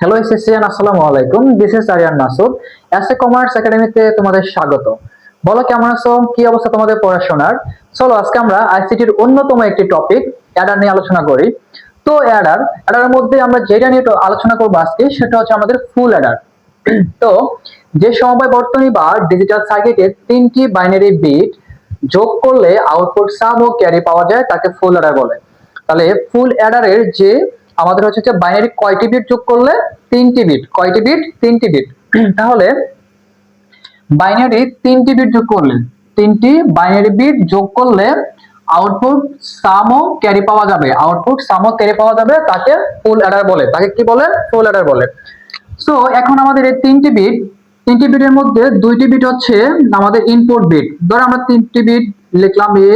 Hello এসএসসিয়ান, আসসালামু আলাইকুম। This is Aryan Masud. SA commerce একাডেমিতে তোমাদের স্বাগত। বলো কেমন আছো, কি অবস্থা তোমাদের পড়াশোনার? চলো আজকে আমরা আইসিটির অন্যতম একটি টপিক অ্যাডার নিয়ে আলোচনা করি। তো অ্যাডারের মধ্যে আমরা যেটা নিয়ে আলোচনা করবো আজকে সেটা হচ্ছে আমাদের ফুল অ্যাডার। তো যে সমবায় বর্তনী বা ডিজিটাল সার্কিটের তিনটি বাইনারি বিট যোগ করলে আউটপুট সাম ও ক্যারি পাওয়া যায় তাকে ফুল অ্যাডার বলে। তাহলে ফুল অ্যাডারের যে আমাদের হচ্ছে যে বাইনারি কয়টি বিট যোগ করলে? তিনটি বিট। কয়টি বিট? তিনটি বিট। তাহলে বাইনারি তিনটি বিট যোগ করলে, তিনটি বাইনারি বিট যোগ করলে আউটপুট সাম ও ক্যারি পাওয়া যাবে। আউটপুট সাম ও ক্যারি পাওয়া যাবে তাকে ফুল অ্যাডার বলে। তাকে কি বলে? ফুল অ্যাডার বলে। সো এখন আমাদের এই তিনটি বিটের মধ্যে দুইটি বিট হচ্ছে আমাদের ইনপুট বিট। ধর আমরা তিনটি বিট লিখলাম এ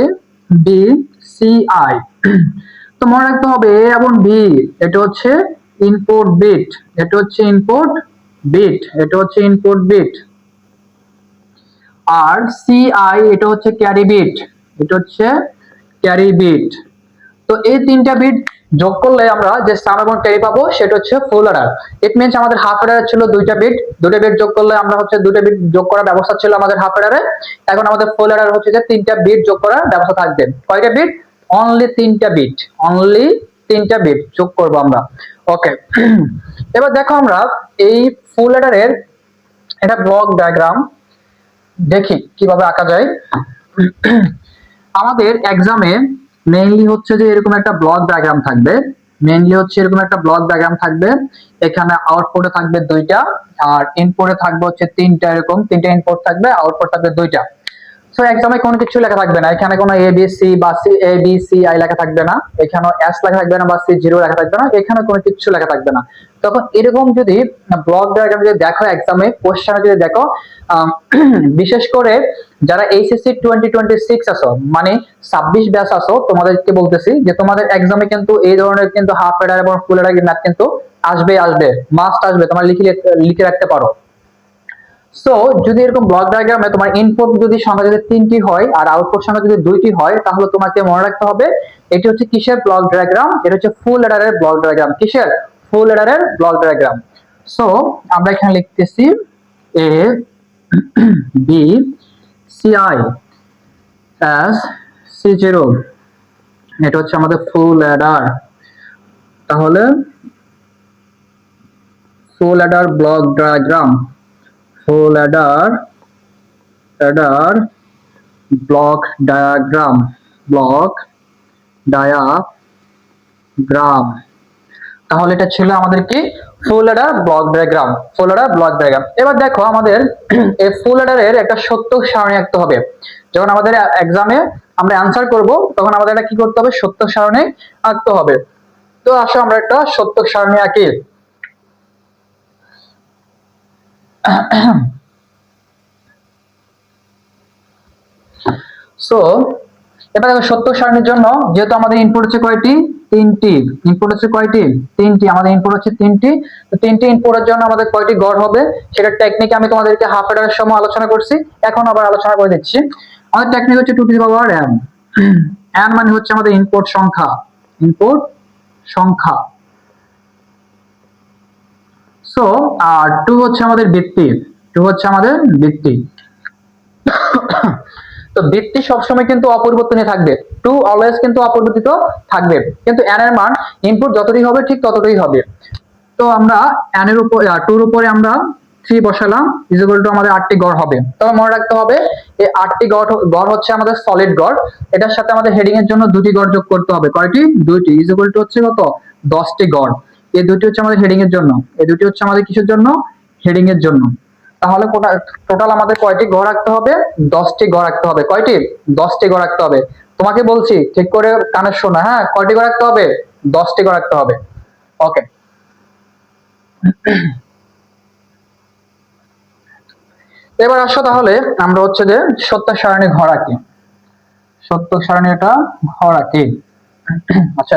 বি সি আই। তো মনে রাখতে হবে এ এবং বি এটা হচ্ছে ইনপুট বিট, এটা হচ্ছে ইনপুট বিট, এটা হচ্ছে ইনপুট বিট। আর সি আই এটা হচ্ছে ক্যারি বিট, এটা হচ্ছে ক্যারি বিট। তো এই তিনটা বিট যোগ করলে আমরা যে সাম এবং ক্যারি পাবো সেটা হচ্ছে ফুল অ্যাডার। ইট মিনস আমাদের হাফ অ্যাডার ছিল দুইটা বিট, দুটো বিট যোগ করলে আমরা হচ্ছে দুটো বিট যোগ করার ব্যবস্থা ছিল আমাদের হাফ অ্যাডারে। এখন আমাদের ফুল অ্যাডার হচ্ছে যে তিনটা বিট যোগ করার ব্যবস্থা থাকবে। কয়টা বিট? অনলি তিনটা বিট, অনলি তিনটা বিট যোগ করব আমরা। ওকে, এবার দেখো আমরা এই ফুল অ্যাডারের একটা ব্লক ডায়াগ্রাম দেখি কিভাবে আঁকা যায়। আমাদের এক্সামে মেইনলি হচ্ছে যে এরকম একটা ব্লক ডায়াগ্রাম থাকবে, মেইনলি হচ্ছে এরকম একটা ব্লক ডায়াগ্রাম থাকবে। এখানে আউটপুটে থাকবে দুইটা, আর ইনপুটে থাকবে হচ্ছে তিনটা। এরকম তিনটা ইনপুট থাকবে, আউটপুট থাকবে দুইটা। সো এক্সামে কোনো কিছু লেখা থাকবে না, এখানে কোনো এ বি সি বা C A B C I লেখা থাকবে না, এখানে এস লেখা থাকবে না বা সি জিরো লেখা থাকবে না, এখানে কোনো কিছু লেখা থাকবে না। তখন এরকম যদি ব্লক ডায়াগ্রাম যদি দেখো এক্সামে কোশ্চেনে যদি দেখো, বিশেষ করে যারা এইচএসসি 2026 আছো, মানে 26 ব্যাচ আছো, তোমাদেরকে বলতেছি যে তোমাদের এক্সামে কিন্তু এই ধরনের কিন্তু হাফ অ্যাডার এবং ফুল অ্যাডার ম্যাথ কিন্তু আসবে, আসবে, মাস্ট আসবে। তোমরা লিখে রাখতে পারো। সো যদি এরকম ব্লক ডায়াগ্রামে তোমার ইনপুট যদি সংখ্যা যদি তিনটি হয় আর আউটপুট সংখ্যা যদি দুইটি হয়, তাহলে তোমাকে মনে রাখতে হবে এটি হচ্ছে কিসের ব্লক ডায়াগ্রাম? এটা হচ্ছে ফুল অ্যাডারের ব্লক ডায়াগ্রাম। কিসের? ফুল অ্যাডারের ব্লক ডায়াগ্রাম। সো আমরা এখানে লিখতেছি A B C I S C zero, এটা হচ্ছে আমাদের ফুল অ্যাডার। তাহলে full adder block diagram, full adder block diagram, block diagram. তাহলে এটা ছিল আমাদের কি? Full adder block diagram, full adder block diagram. এবার দেখো আমাদের এই ফুল অ্যাডারের একটা সত্য সারণী আঁকতে হবে। যখন আমাদের এক্সামে আমরা অ্যান্সার করব তখন আমাদের এটা কি করতে হবে? সত্য সারণী আঁকতে হবে। তো আসো আমরা একটা সত্য সারণী আঁকি। সো এবার দেখো সত্য সারণীর জন্য যেহেতু আমাদের ইনপুট হচ্ছে কয়টি? তিনটি। ইনপুট হচ্ছে কয়টি? তিনটি। আমাদের ইনপুট হচ্ছে তিনটি। তো তিনটি ইনপুটের জন্য আমাদের কয়টি গড় হবে সেটা টেকনিক আমি তোমাদেরকে হাফ অ্যাডারের সময় আলোচনা করছি, এখন আবার আলোচনা করে দিচ্ছি। আমাদের টেকনিক হচ্ছে 2 to the power n। n মানে হচ্ছে আমাদের ইনপুট সংখ্যা, ইনপুট সংখ্যা। সো আর 2 হচ্ছে আমাদের বৃত্তি, 2 হচ্ছে আমাদের বৃত্তি। তো বৃত্তি সবসময় কিন্তু অপরিবর্তনীয় থাকবে, 2 অলওয়েজ কিন্তু অপরিবর্তিত থাকবে, কিন্তু n এর মান ইনপুট যতটাই হবে ঠিক ততটাই হবে। তো আমরা n এর উপর 2 এর উপরে আমরা 3 বসালাম, ইজ ইকুয়াল টু আমাদের 8টি গড় হবে। তবে মনে রাখতে হবে এই 8টি গড় হচ্ছে আমাদের সলিড গড়। এটার সাথে আমাদের হেডিং এর জন্য দুটি গড় যোগ করতে হবে। কয়টি? দুইটি। ইজ ইকুয়াল টু হচ্ছে কত? 10টি গড়। এই দুটি হচ্ছে আমাদের হেডিং এর জন্য, এই দুটি হচ্ছে আমাদের কিসের জন্য? হেডিং এর জন্য। তাহলে টোটাল আমাদের কয়টি গড় রাখতে হবে? 10টি গড় রাখতে হবে। কয়টি? 10টি গড় রাখতে হবে। তোমাকে বলছি ঠিক করে কানে শোনা, হ্যাঁ? কয়টি গড় রাখতে হবে? 10টি গড় রাখতে হবে। ওকে, এবার আসো তাহলে আমরা হচ্ছে যে সত্য সারণী ঘর আঁকি। সত্য সারণী এটা ঘর আঁকি। আচ্ছা,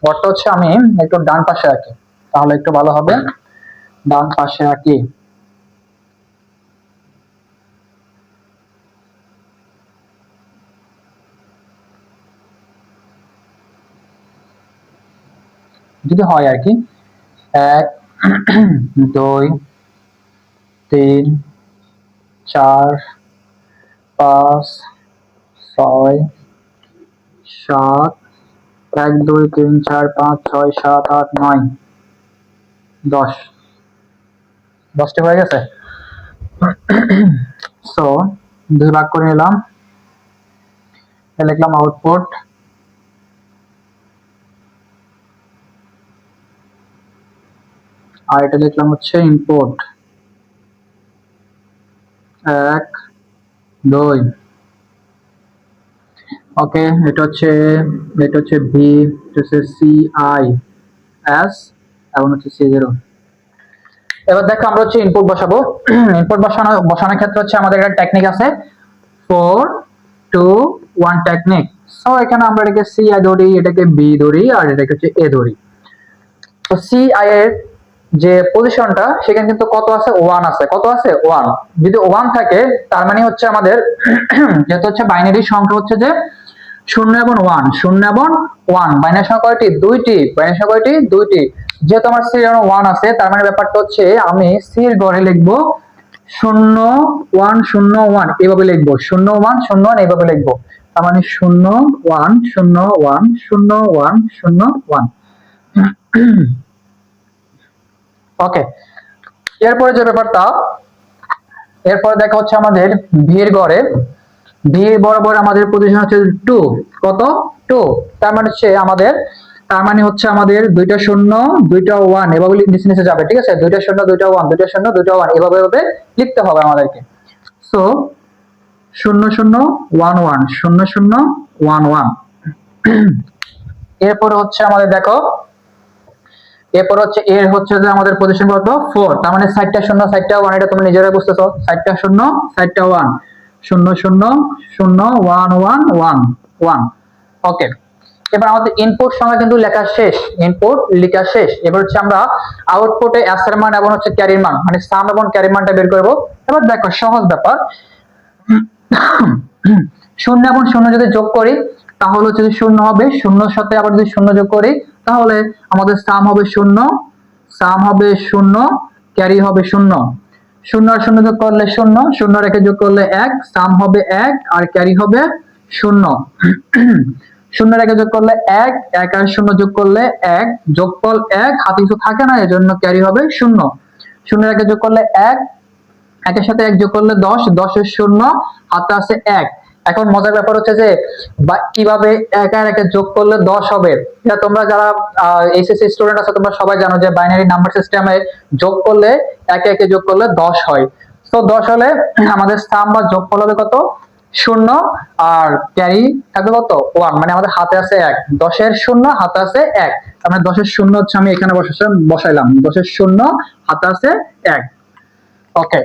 ঘরটা হচ্ছে আমি একটু ডান পাশে আঁকি, তাহলে একটু ভালো হবে। ডান পাশে আঁকি। যদি হয় আর কি, 1 2 3 4 5 6 7 1 2 3 4 5 6 7 8 9 10 10টি হয়ে গেছে। সো 2 ভাগ করে নিলাম, লিখলাম আউটপুট, আর এটা লিখলাম হচ্ছে ইনপুট 1 2। ওকে, এটা হচ্ছে ভি, এটা হচ্ছে সি আই এস এবং হচ্ছে সি জিরো। এবার দেখো আমরা হচ্ছে ইনপুট বসাবো। ইনপুট বসানোর ক্ষেত্রে হচ্ছে আমাদের একটা টেকনিক আছে, 4 2 1 টেকনিক। সো এখানে আমরা এটাকে সি আই ধরি, এটাকে বি ধরি, আর এটাকে হচ্ছে এ ধরি। তো সি আই এর যে পজিশনটা সেখানে কিন্তু কত আছে, 1 আছে। কত আছে, 1। যদি 1 থাকে তার মানে হচ্ছে আমাদের যেহেতু হচ্ছে বাইনারি সংখ্যা হচ্ছে যে 0 এবং 1, 0 এবং 1 বাইনারি সংখ্যা কয়টি, দুইটি। বাইনারি সংখ্যা কয়টি, দুইটি। যেহেতু আমার সি এবং 1 আছে তার মানে ব্যাপারটা হচ্ছে আমি সি এর ঘরে লিখবো 0 1 0 1 এইভাবে লিখবো, 0 1 0 1 এইভাবে লিখবো। তার মানে 0 1 0 1 0 1 0 1। ওকে, এরপরে যে ব্যাপারটা, এরপরে দেখা হচ্ছে আমাদের ভি এর ঘরে, ভি বরাবর আমাদের পজিশন হচ্ছে 2। কত, 2। তার মানে হচ্ছে আমাদের দুইটা শূন্য দুইটা 1 এভাবে নিচে নিচে যাবে, ঠিক আছে। দুইটা শূন্য দুইটা 1, দুইটা শূন্য দুইটা 1 এভাবে এভাবে লিখতে হবে আমাদেরকে। সো 0 0 1 1 0 0 1 1। এরপরে হচ্ছে আমাদের দেখো, এরপর হচ্ছে এর হচ্ছে যে আমাদের পজিশন কত, 4। তার মানে 4টা শূন্য 4টা 1, এটা তুমি নিজেরাই বুঝতেছো। 4টা শূন্য 4টা 1 0 0 0 1 1 1 1। ওকে, এবার আমাদের ইনপুট সংখ্যা কিন্তু লেখা শেষ, ইনপুট লেখা শেষ। এবার হচ্ছে আমরা আউটপুটে এস এর মান এবং হচ্ছে ক্যারির মান, মানে সাম এবং ক্যারির মানটা বের করব। এবার দেখো সহজ ব্যাপার, 0 এবং 0 যদি যোগ করি তাহলে হচ্ছে 0 হবে, 0 এর সাথে আবার যদি 0 যোগ করি তাহলে আমাদের সাম হবে 0, সাম হবে 0, ক্যারি হবে 0। 0 আর 0 যোগ করলে 0, 0 রেখে যোগ করলে 1, সাম হবে 1 আর ক্যারি হবে 0। 0 রেখে যোগ করলে 1, 1 আর 0 যোগ করলে 1, যোগফল 1, হাতে কিছু থাকে না এজন্য ক্যারি হবে 0। 0 রেখে যোগ করলে 1, 1 এর সাথে 1 যোগ করলে 10, 10 এর 0, হাতে আছে 1। এখন মজার ব্যাপার হচ্ছে যে কিভাবে 1 আর 1 যোগ করলে 10 হবে। এটা তোমরা যারা এইচএসসি স্টুডেন্ট আছো তোমরা সবাই জানো যে বাইনারি নাম্বার সিস্টেমে যোগ করলে 1 1 যোগ করলে 10 হয়। তো 10 হলে আমাদের সাম বা যোগফল হবে কত, 0, আর ক্যারি থাকবে কত, 1। মানে আমাদের হাতে আছে 1, 10 এর 0 হাতে আছে 1। তার মানে 10 এর 0 হচ্ছে আমি এখানে বসাইলাম, 10 এর 0 হাতে আছে 1। ওকে,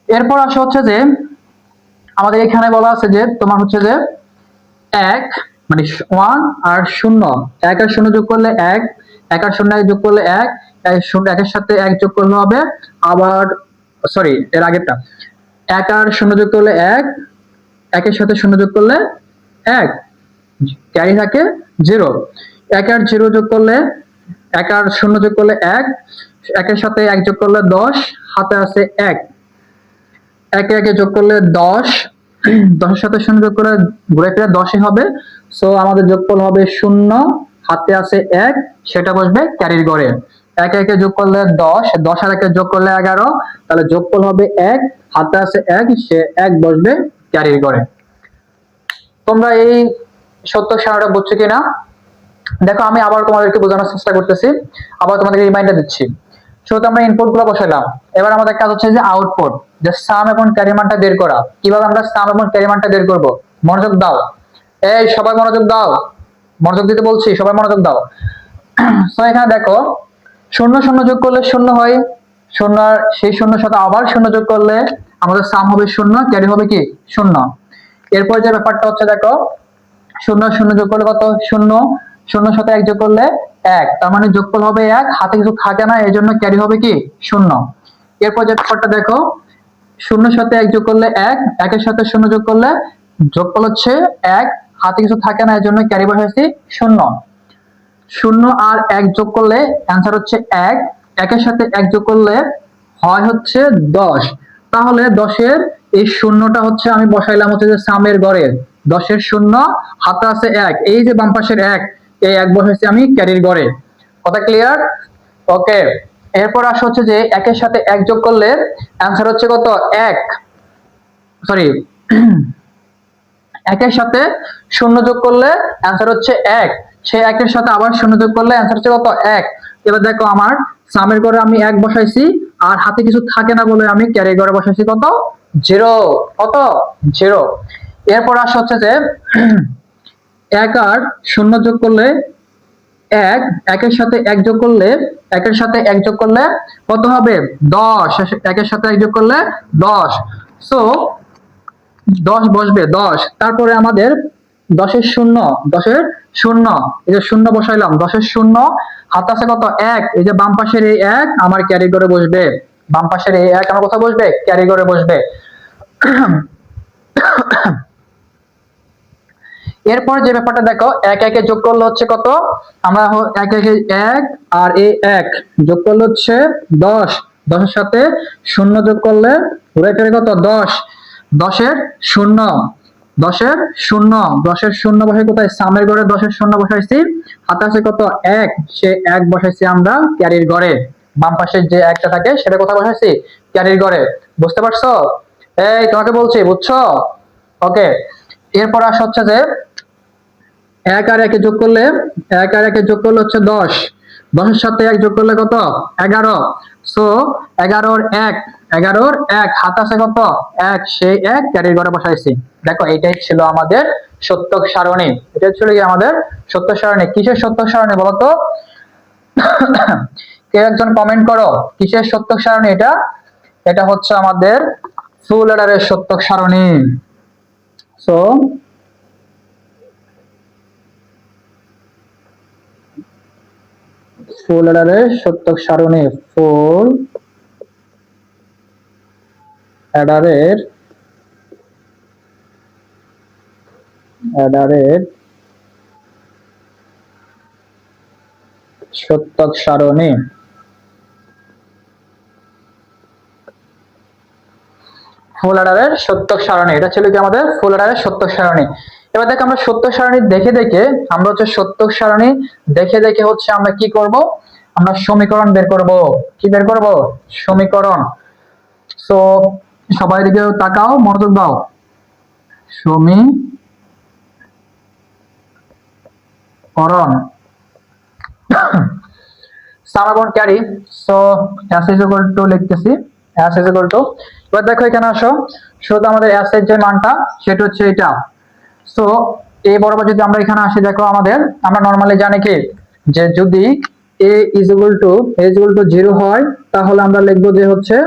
এরপর আসা হচ্ছে যে আমাদের এখানে বলা আছে যে তোমার হচ্ছে যে 1 মানে 1 আর 0, 1 আর 0 যোগ করলে 1, 1 আর 0 যোগ করলে 1, 1 এর সাথে 1 যোগ করলে হবে আবার, সরি এর আগেরটা, 1 আর 0 যোগ করলে 1, 1 এর সাথে 0 যোগ করলে 1, ক্যারি থাকে 0। 1 আর 0 যোগ করলে, 1 আর 0 যোগ করলে 1, 1 এর সাথে 1 যোগ করলে 10, হাতে আছে 1। 1 এ যোগ করলে 10, 10 এর সাথে 0 যোগ করলে ঘুরে ফিরে 10ই হবে। সো আমাদের যোগফল হবে 0, হাতে আছে 1, সেটা বসবে ক্যারির ঘরে। 1 1 যোগ করলে 10, 10 আর 1 যোগ করলে 11, তাহলে যোগফল হবে 1, হাতে আছে 1, সে 1 বসবে ক্যারির ঘরে। তোমরা এই সত্য সারণীটা বুঝছো কিনা দেখো, আমি আবার তোমাদেরকে বোঝানোর চেষ্টা করতেছি, আবার তোমাদেরকে রিমাইন্ডার দিচ্ছি। শুরুতে আমরা ইনপুট গুলো বসাইলাম, এবার আমাদের কাজ হচ্ছে যে আউটপুট, যে সাম এবং ক্যারি মানটা বের করা। কিভাবে আমরা সাম এবং ক্যারি মানটা বের করব, মনোযোগ দাও, এই সবাই মনোযোগ দাও, মনোযোগ দিতে বলছি, সবাই মনোযোগ দাও। তো এখানে দেখো 0 0 যোগ করলে 0 হয়, 0 সেই 0 সাথে আবার 0 যোগ করলে আমাদের সাম হবে 0, ক্যারি হবে কি 0। এরপর যে ব্যাপারটা হচ্ছে দেখো 0 0 যোগ করলে কত, 0, 0 সাথে 1 যোগ করলে 1, তার মানে যোগফল হবে 1, হাতে কিছু থাকে না এজন্য ক্যারি হবে কি 0। এরপর যে ব্যাপারটা দেখো 0 সাথে 1 যোগ করলে 1, 1 এর সাথে 0 যোগ করলে যোগফল হচ্ছে 1, হাতে কিছু থাকে না এজন্য ক্যারি বসাইছি 0। শূন্য আর এক যোগ করলে অ্যান্সার হচ্ছে এক, একের সাথে এক যোগ করলে হয় হচ্ছে 10। তাহলে 10-এর এই শূন্যটা হচ্ছে আমি বসাইলাম হচ্ছে যে সামের ঘরে, 10-এর শূন্য, হাতে আছে এক, এই যে বাম পাশের এক, এই এক বসাইছি আমি ক্যারির ঘরে। কথা ক্লিয়ার? ওকে, এরপর আসা হচ্ছে যে একের সাথে এক যোগ করলে অ্যান্সার হচ্ছে কত? এক, সরি, একের সাথে শূন্য যোগ করলে অ্যান্সার হচ্ছে এক, সেই একের সাথে আবার শূন্য যোগ করলে অ্যান্সার হচ্ছে কত? এক। এবার দেখো আমার সামের ঘরে আমি এক বসাইছি, আর হাতে কিছু থাকে না বলে আমি ক্যারি ঘরে বসাইছি কত? জিরো। কত? জিরো। এরপর আসা হচ্ছে যে এক আর শূন্য যোগ করলে এক, একের সাথে এক যোগ করলে, একের সাথে এক যোগ করলে কত হবে? 10। একের সাথে এক যোগ করলে 10। সো 10 বসবে, 10। তারপরে আমাদের 10-এর শূন্য, 10-এর শূন্য, এই যে শূন্য বসাইলাম, 10-এর শূন্য, হাত আছে কত? এক, এই যে বাম পাশের এই এক আমার ক্যারি করে বসবে, বাম পাশের এই এক আমার কোথায় বসবে? ক্যারি করে বসবে। এরপর যে ব্যাপারটা দেখো, এক একে যোগ করলে হচ্ছে কত? আমরা এক একে এক, আর এই এক যোগ করলে হচ্ছে 10, 10-এর সাথে শূন্য যোগ করলে উড়ে কত? 10, 10-এর শূন্য, 10-এর শূন্য, 10-এর শূন্য বসাই কোথায়? সামের ঘরে 10-এর শূন্য বসাইছি, হাতে আছে কত? এক, সে এক বসাইছি আমরা ক্যারির ঘরে, বাম পাশের যে একটা থাকে সেটা কোথায় বসাইছি? ক্যারির ঘরে। বুঝতে পারছো? এই তোমাকে বলছি, বুঝছো? ওকে, এরপর আসা হচ্ছে যে এক আর একে যোগ করলে, এক আর একে যোগ করলে হচ্ছে 10, 10-এর সাথে এক যোগ করলে কত? 11। সো 11-র এক, 11-র এক, হাত আছে কত? এক, সেই এক ক্যারির ঘরে বসাইছি। দেখো এটাই ছিল আমাদের সত্যক সারণী, এটা ছিল কি আমাদের সত্যক সারণী। কিসের সত্যক সারণী বলতো? কেউ একজন কমেন্ট করো, কিসের সত্যক সারণী এটা? এটা হচ্ছে আমাদের ফুল অ্যাডারের সত্যক সারণী। সো ফুল অ্যাডারের সত্যক সারণী, ফুল অ্যাডারের সত্যক সারণী। ফুল অ্যাডারের সত্যক সারণী, এটা ছিল কি আমাদের ফুল অ্যাডারের সত্যক সারণী। এবার দেখো আমরা সত্যক সারণী দেখে দেখে, আমরা হচ্ছে সত্যক সারণী দেখে দেখে হচ্ছে আমরা কি করব? আমরা সমীকরণ বের করব। কি বের করব? সমীকরণ। সো সবাই দিকে তাকাও, মনোযোগ দাও। সমীকরণ, সাম এবং carry. So s is equal to লিখতেছি, s is equal to, এবার দেখো এখানে আসো, শুধু আমাদের s এর যে মানটা সেটা হচ্ছে এটা। সো এই বরাবর যদি আমরা এখানে আসি, দেখো আমাদের, আমরা নরমালি জানি কি যে যদি a is equal to 0 হয় তাহলে আমরা লিখবো যে হচ্ছে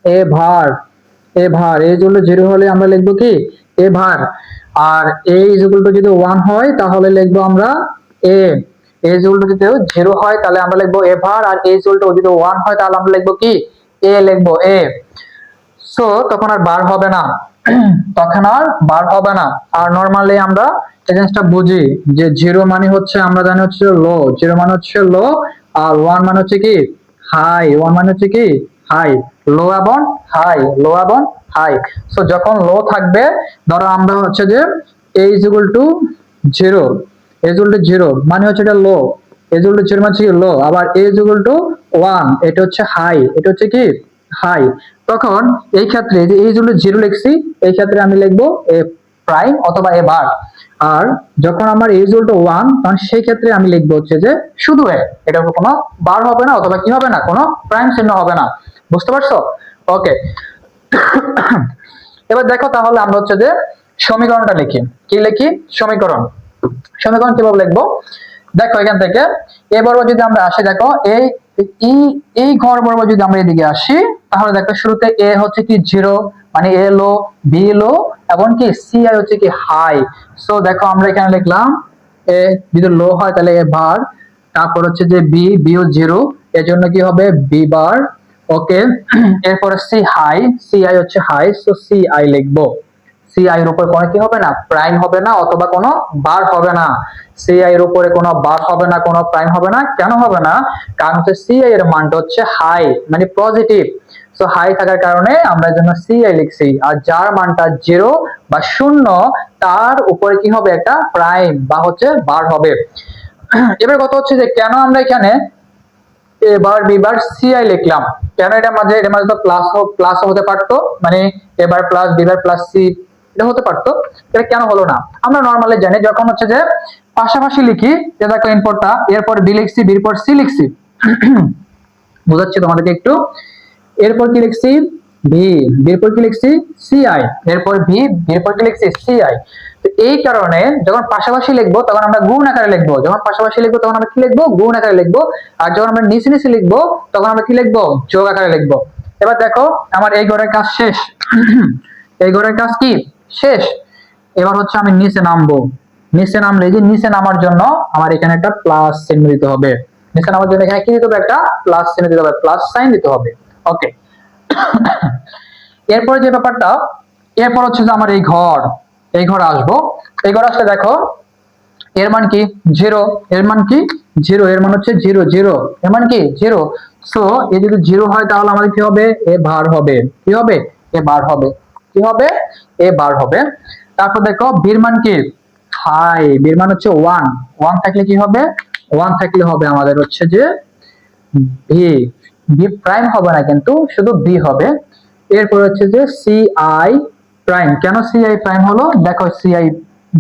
a ভার, a is equal to 0 হলে আমরা লিখবো কি? a ভার। আর a is equal to যদি 1 হয় তাহলে লিখবো আমরা a, a is equal to যদি 0 হয় তাহলে আমরা লিখবো a ভার, আর a is equal to যদি 1 হয় তাহলে আমরা লিখবো কি? a লিখবো a। সো তখন আর বার হবে না, তখন আর বার হবে না। আর নরমালি আমরা এই জিনিসটা বুঝি যে 0 মানে হচ্ছে, আমরা জানি হচ্ছে লো, 0 মানে হচ্ছে লো, আর 1 মানে হচ্ছে কি? হাই, 1 মানে হচ্ছে কি? হাই। লো এবং হাই, লো এবং হাই। সো যখন লো থাকবে, ধরো আমরা হচ্ছে যে a is equal to 0, a is equal to 0 মানে হচ্ছে এটা লো, a is equal to 0 মানে হচ্ছে লো, আবার a is equal to 1 এটা হচ্ছে হাই, এটা হচ্ছে কি? হাই। তখন এই ক্ষেত্রে যে a is equal to 0 লিখছি, এই ক্ষেত্রে আমি লিখবো a প্রাইম অথবা a বার। আর যখন আমার a is equal to 1, তখন সেই ক্ষেত্রে আমি লিখবো হচ্ছে যে শুধু a, এটা কোনো বার হবে না অথবা কি হবে না, কোনো প্রাইম চিহ্ন হবে না। বুঝতে পারছো? ওকে, এবার দেখো তাহলে আমরা হচ্ছে যে সমীকরণটা লিখি। কি লিখি? সমীকরণ। সমীকরণ কিভাবে লিখবো? দেখো এখান থেকে এ বরাবর যদি আমরা আসি, দেখো এই ঘর বরাবর যদি আমরা এদিকে আসি, তাহলে দেখো শুরুতে এ হচ্ছে কি 0 মানে এ লো, বি লো, এবং কি সি আই হচ্ছে কি হাই। সো দেখো আমরা এখানে লিখলাম এ যদি লো হয় তাহলে এ বার, তারপর হচ্ছে যে বিও 0, এর জন্য কি হবে? B bar. ওকে, এরপরে সি হাই, সি আই হচ্ছে হাই, সো সি আই লিখবো, সিআই এর উপর কোনো কি হবে না, প্রাইম হবে না অথবা কোনো বার হবে না। সিআই এর উপরে কোনো বার হবে না, কোনো প্রাইম হবে না। কেন হবে না? কারণ হচ্ছে সিআই এর মানটা হচ্ছে হাই, মানে পজিটিভ। সো হাই থাকার কারণে আমরা এর জন্য সিআই লিখছি। আর যার মানটা 0 বা 0 তার উপরে কি হবে, একটা প্রাইম বা হচ্ছে বার হবে। এবার কথা হচ্ছে যে কেন আমরা এখানে এবার বিবার সিআই লিখলাম, কেন এটার মাঝে তো প্লাস হতে পারতো, মানে এবার প্লাস বিবার প্লাস সি এটা হতে পারতো, এটা কেন হলো না? আমরা নরমালি জানি যখন হচ্ছে যে পাশাপাশি লিখি, যে দেখো ইনপুটটা এরপর বি লিখছি, বির পর সি লিখছি, বোঝাচ্ছি তোমাদেরকে একটু। এরপর কি লিখছি, ভি, বির পর কি লিখছি, সিআই, এরপর ভি, বির পর কি লিখছি, সিআই। তো এই কারণে যখন পাশাপাশি লিখবো তখন আমরা গুণ আকারে লিখবো, যখন পাশাপাশি লিখবো তখন আমরা কি লিখবো, গুণ আকারে লিখবো। আর যখন আমরা নিচে নিচে লিখবো তখন আমরা কি লিখবো, যোগ আকারে লিখবো। এবার দেখো আমার এই ঘরের কাজ শেষ। এই ঘরের কাজ কি শেষ। এবার হচ্ছে আমি নিচে নামবো, নিচে নামলে যে নিচে নামার জন্য আমার এখানে একটা প্লাস চিহ্ন দিতে হবে। নিচে নামার জন্য এখানে কি দিতে হবে, একটা প্লাস চিহ্ন দিতে হবে, প্লাস সাইন দিতে হবে। ওকে। এরপর যে ব্যাপারটা, এরপর হচ্ছে যে আমার এই ঘর আসবো। এই ঘর আসলে দেখো এর মান কি 0, এর মান কি 0, এর মান হচ্ছে 0 0, এর মান কি 0। সো এ যদি 0 হয় তাহলে আমাদের কি হবে, এ বার হবে। কি হবে, এ বার হবে। কি হবে, এ বার হবে। তারপর দেখো বির মান কি হাই, বির মান হচ্ছে 1, 1 থাকলে কি হবে, 1 থাকলে হবে আমাদের হচ্ছে যে ভি, ভি প্রাইম হবে না কিন্তু শুধু বি হবে। এরপর হচ্ছে যে সিআই প্রাইম। কেন সিআই প্রাইম হলো, দেখো সিআই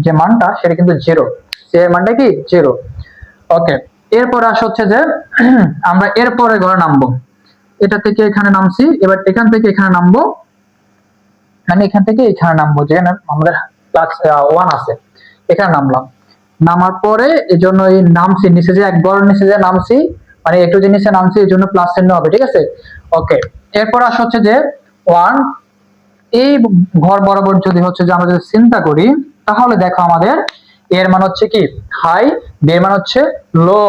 যে মানটা সেটা কিন্তু 0, সিআই মানটা কি 0। ওকে। এরপর আসে হচ্ছে যে আমরা এরপরে ঘরে নামবো, এটা থেকে এখানে নামছি, এবার এখান থেকে এখানে নামবো, মানে এখান থেকে এখানে নামবো, যেখানে আমাদের প্লাস 1 আছে, এখানে নামলাম। নামার পরে এই জন্য এই নামছি নিচে, যে একবার নিচে যে নামছি, মানে একটু যে নিচে নামছি এই জন্য প্লাস চিহ্ন হবে, ঠিক আছে। ওকে। এরপর আসে হচ্ছে যে 1, এই ঘর বরাবর যদি হচ্ছে যে আমরা যদি চিন্তা করি তাহলে দেখো আমাদের এর মান হচ্ছে কি হাই, বের মান হচ্ছে লো।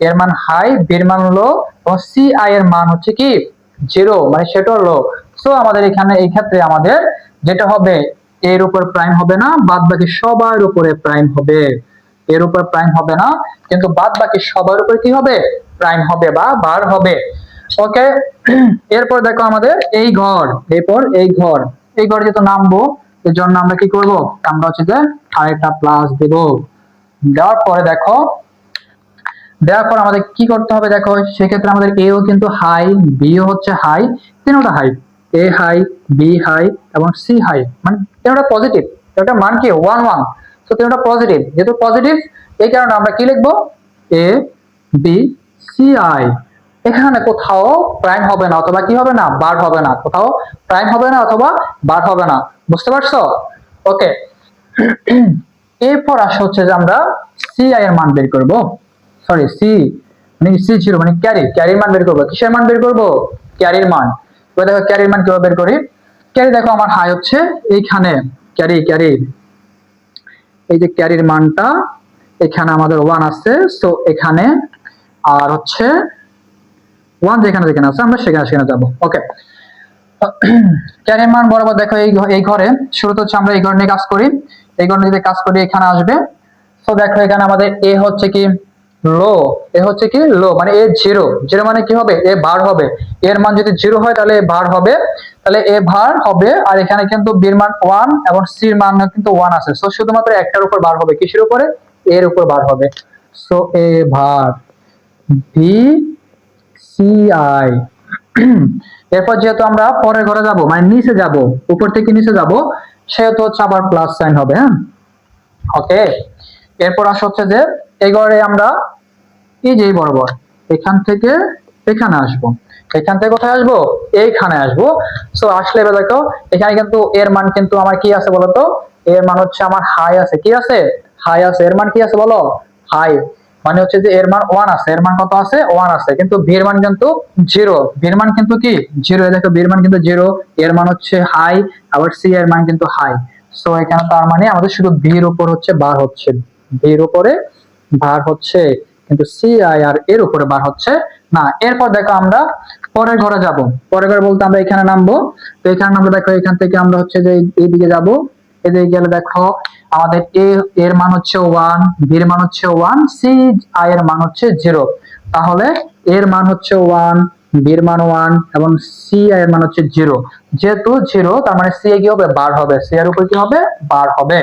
এর মান হাই, বের মান লো, এবং সি আই এর মান হচ্ছে কি 0, মানে সেটাও লো। সো আমাদের এখানে এই ক্ষেত্রে আমাদের যেটা হবে, এর উপর প্রাইম হবে না, বাদ বাকি সবার উপরে প্রাইম হবে। এর উপর প্রাইম হবে না, কিন্তু বাদ বাকি সবার উপরে কি হবে, প্রাইম হবে বা বার হবে। ওকে। এরপর দেখো আমাদের এই ঘর, এরপর এই ঘর যেহেতু নামবো এর জন্য আমরা কি করব, আমরা হচ্ছে যে আরেকটা প্লাস দেব। দেওয়ার পরে দেখো, দেওয়ার পর আমাদের কি করতে হবে, দেখো সেক্ষেত্রে আমাদের এও কিন্তু হাই, বিও হচ্ছে হাই, তিনটা হাই, এ হাই, বি হাই এবং সি হাই, মানে তিনটা পজিটিভ। এটা মান কি 1 1, তো তিনটা পজিটিভ, যেহেতু পজিটিভ এই কারণে আমরা কি লিখবো, এ বি সি আই। এখানে কোথাও প্রাইম হবে না অথবা কি হবে না, বার হবে না, কোথাও প্রাইম হবে না অথবা বার হবে না। বুঝতে পারছো? ওকে। এরপর আসা হচ্ছে যে আমরা সি আই এর মান বের করব, সরি সি, মানে সি ছিল মানে ক্যারির মান বের করব। কিসের মান বের করব, ক্যারির মান। এবার দেখো ক্যারির মান কিভাবে বের করি। ক্যারি দেখো আমার হাই হচ্ছে এইখানে, ক্যারি এই যে ক্যারির মানটা এখানে আমাদের 1 আছে, সো এখানে আর হচ্ছে 1 যেখানে যেখানে আছে আমরা সেখানে সেখানে যাব। ওকে। ক্যারির মান বরাবর দেখো এই ঘরে শুরুতে হচ্ছে আমরা এই ঘর নিয়ে কাজ করি, এই ঘর নিয়ে কাজ করি এখানে আসবে। তো দেখো এখানে আমাদের এ হচ্ছে কি লো, এ হচ্ছে কি লো, মানে এ 0, 0 মানে কি হবে, এ বার হবে। এর মান যদি 0 হয় তাহলে এ বার হবে, তাহলে এ ভার হবে। আর এখানে কিন্তু বির মান 1 এবং সির মান কিন্তু 1 আছে, সো শুধুমাত্র একটার উপর বার হবে, কিসের উপরে, এর উপর বার হবে। সো এ ভার ভি সি আই। এরপর যেহেতু আমরা পরের ঘরে যাব, মানে নিচে যাব, উপর থেকে নিচে যাব, সেহেতু হচ্ছে আবার প্লাস সাইন হবে। হ্যাঁ, ওকে। এরপর আসা হচ্ছে যে এই ঘরে আমরা এই যে বরাবর এখান থেকে এখানে আসবো, এখান থেকে কোথায় আসবো, এইখানে আসবো। সো আসলে এবার দেখো এখানে কিন্তু এর মান কিন্তু আমার কি আছে বলতো, এর মান হচ্ছে আমার হাই আছে, কি আছে, হাই আছে। এর মান কি আছে বলো, হাই, মানে হচ্ছে যে এর মান 1 আছে, এর মান কত আছে, 1 আছে, কিন্তু ভি এর মান কিন্তু 0, ভি এর মান কিন্তু কি 0, দেখো ভি এর মান কিন্তু 0, এর মান হচ্ছে হাই, আবার সি এর মান কিন্তু হাই। সো এখানে তার মানে আমাদের শুধু ভি এর উপর হচ্ছে বার হচ্ছে, ভি এর উপরে বার হচ্ছে, কিন্তু সি আই আর এর উপরে বার হচ্ছে না। এরপর দেখো আমরা পরের ঘরে যাব, পরের ঘরে বলতে আমরা এখানে নামবো। তো এখানে নামবো, দেখো এখান থেকে আমরা হচ্ছে যে এইদিকে যাব, এদিকে গেলে দেখো আমাদের এর মান হচ্ছে 1, বি এর মান হচ্ছে 1, সি আই এর মান হচ্ছে 0। তাহলে এর মান হচ্ছে 1, বি এর মান 1 এবং সি আই এর মান হচ্ছে 0। যেহেতু 0 তার মানে সি এ কি হবে, বার হবে, সি এর উপর কি হবে, বার হবে।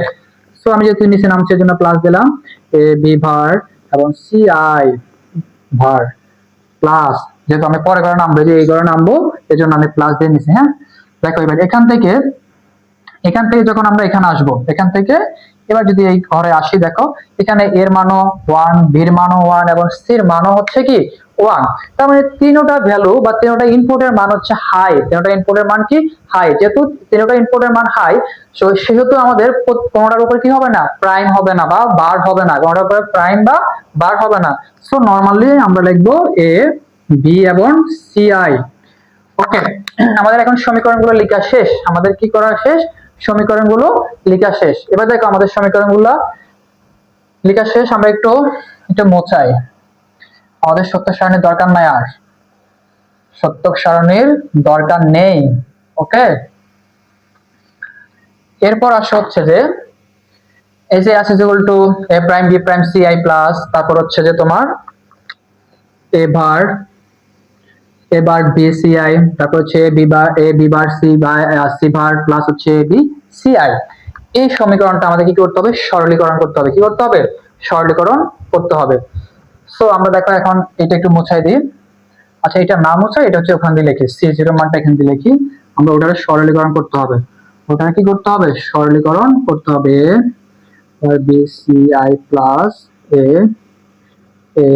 সো আমি যেহেতু নিচে নামছে জন্য প্লাস দিলাম, এ বি ভার এবং সি আই ভার প্লাস, যেহেতু আমি পরে ঘরে নামবো, যে এই ঘরে নামবো এই জন্য আমি প্লাস দিয়ে নিছি। হ্যাঁ, দেখো এবার এখান থেকে যখন আমরা এখানে আসবো, এখান থেকে এবার যদি এই ঘরে আসি, দেখো এখানে এর মানও 1, বির মানও 1 এবং সির মানও হচ্ছে কি 1। তার মানে তিনটা ভ্যালু বা তিনটা ইনপুটের মান হচ্ছে হাই, তিনটা ইনপুটের মান কি হাই। যেহেতু তিনটা ইনপুটের মান হাই, সেহেতু আমাদের কোনটার উপর কি হবে না, প্রাইম হবে না বা বার হবে না, কোনটার উপর প্রাইম বা বার হবে না। সো নরমালি আমরা লিখবো এ বি এবং সি আই। ওকে, আমাদের এখন সমীকরণগুলো লেখা শেষ, আমাদের কি করা শেষ, সমীকরণগুলো লেখা শেষ। এবার দেখো আমাদের সমীকরণগুলো লেখা শেষ, আমরা একটু মোছাই। আমাদের সত্য সারণীর দরকার নাই, আর সত্য সারণীর দরকার নেই। ওকে, এরপর আসা হচ্ছে যে এই যে আছে equal to A prime B prime C I plus, তারপর হচ্ছে যে তোমার এবার বি সি আই, তারপর হচ্ছে A B bar C bar plus হচ্ছে এ বি সি আই। এই সমীকরণটা আমাদের কি করতে হবে, সরলীকরণ করতে হবে। কি করতে হবে, সরলীকরণ করতে হবে। সো আমরা দেখো এখন এটা একটু মুছাই দিই। আচ্ছা, এটা না মুছাই, এটা হচ্ছে ওখান দিয়ে লিখি, সি জিরো মানটা এখান দিয়ে লিখি। আমরা ওটাকে সরলীকরণ করতে হবে, ওটাকে কি করতে হবে, সরলীকরণ করতে হবে। B C I plus A A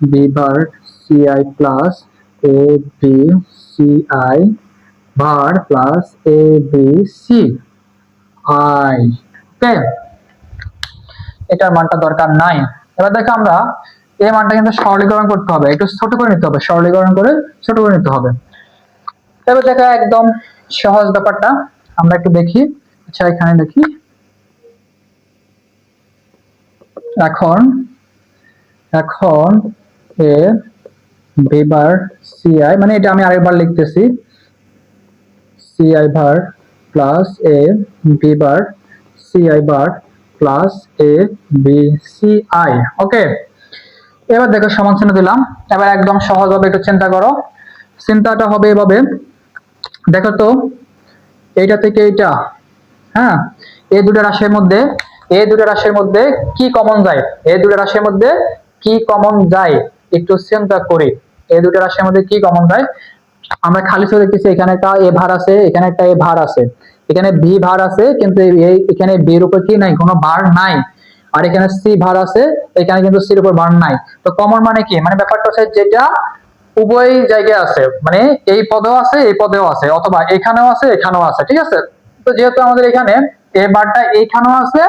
B bar C I plus A B C I bar plus A B C I. Okay, এটার মানটা দরকার নাই। এবার দেখো আমরা এই মানটা কিন্তু সরলীকরণ করতে হবে, একটু ছোট করে নিতে হবে, সরলীকরণ করে ছোট করে নিতে হবে। তবে দেখো একদম সহজ ব্যাপারটা, আমরা একটু দেখি। আচ্ছা, এখানে দেখি এখন এখন A B bar C I, মানে এটা আমি আরেকবার লিখতেছি, C I bar plus A B bar C I bar plus A B C I. Okay, এবার দেখো সমান চিহ্ন দিলাম। এবার একদম সহজ হবে, একটু চিন্তা করো। চিন্তাটা হবে এভাবে, দেখো তো এইটা থেকে এইটা, হ্যাঁ, এই দুটো রাশির মধ্যে কি কমন যায়, এই দুটো রাশির মধ্যে কি কমন যায়, একটু চিন্তা করি। এই দুটো রাশির মধ্যে কি কমন যায়, আমরা খালি চোখে দেখতেছি এখানে একটা এ ভার আছে, এখানে একটা এ ভার আছে, এখানে বি ভার আছে, কিন্তু এখানে বি এর উপর কি নাই, কোনো ভার নাই। আর এখানে সি ভার আছে, এখানে কিন্তু সির উপর ভার নাই। তো কমন মানে কি, মানে ব্যাপারটা হচ্ছে যেটা উভয় জায়গায় আছে, মানে এই পদেও আছে এই পদেও আছে, অথবা এখানেও আছে এখানেও আছে, ঠিক আছে। তো যেহেতু আমাদের এখানে এ বারটা এখানেও আছে,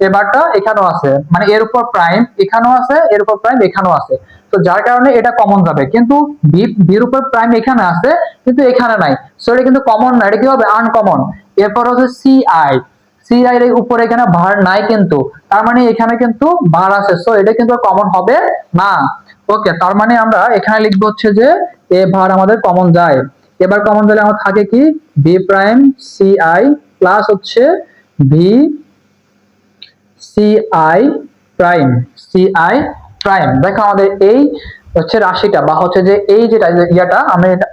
এ বারটা এখানেও আছে, মানে এর উপর প্রাইম এখানেও আছে, এর উপর প্রাইম এখানেও আছে। তো যার কারণে এটা কমন যাবে, কিন্তু বির উপর প্রাইম এখানে আছে কিন্তু এখানে নাই, সো এটা কিন্তু কমন না, এটা কি হবে, আনকমন। এরপর হচ্ছে সি আই, সি আই এর উপরে এখানে ভার নাই, কিন্তু তার মানে এখানে কিন্তু ভার আছে, সো এটা কিন্তু কমন হবে না। ওকে, তার মানে আমরা এখানে লিখবো হচ্ছে যে এ ভার আমাদের কমন যায়। এবার কমন গেলে আমার থাকে কি, B prime C I plus হচ্ছে V C I prime, C I prime. দেখো আমাদের এই হচ্ছে রাশিটা বা হচ্ছে যে এই যেটা ইয়াটা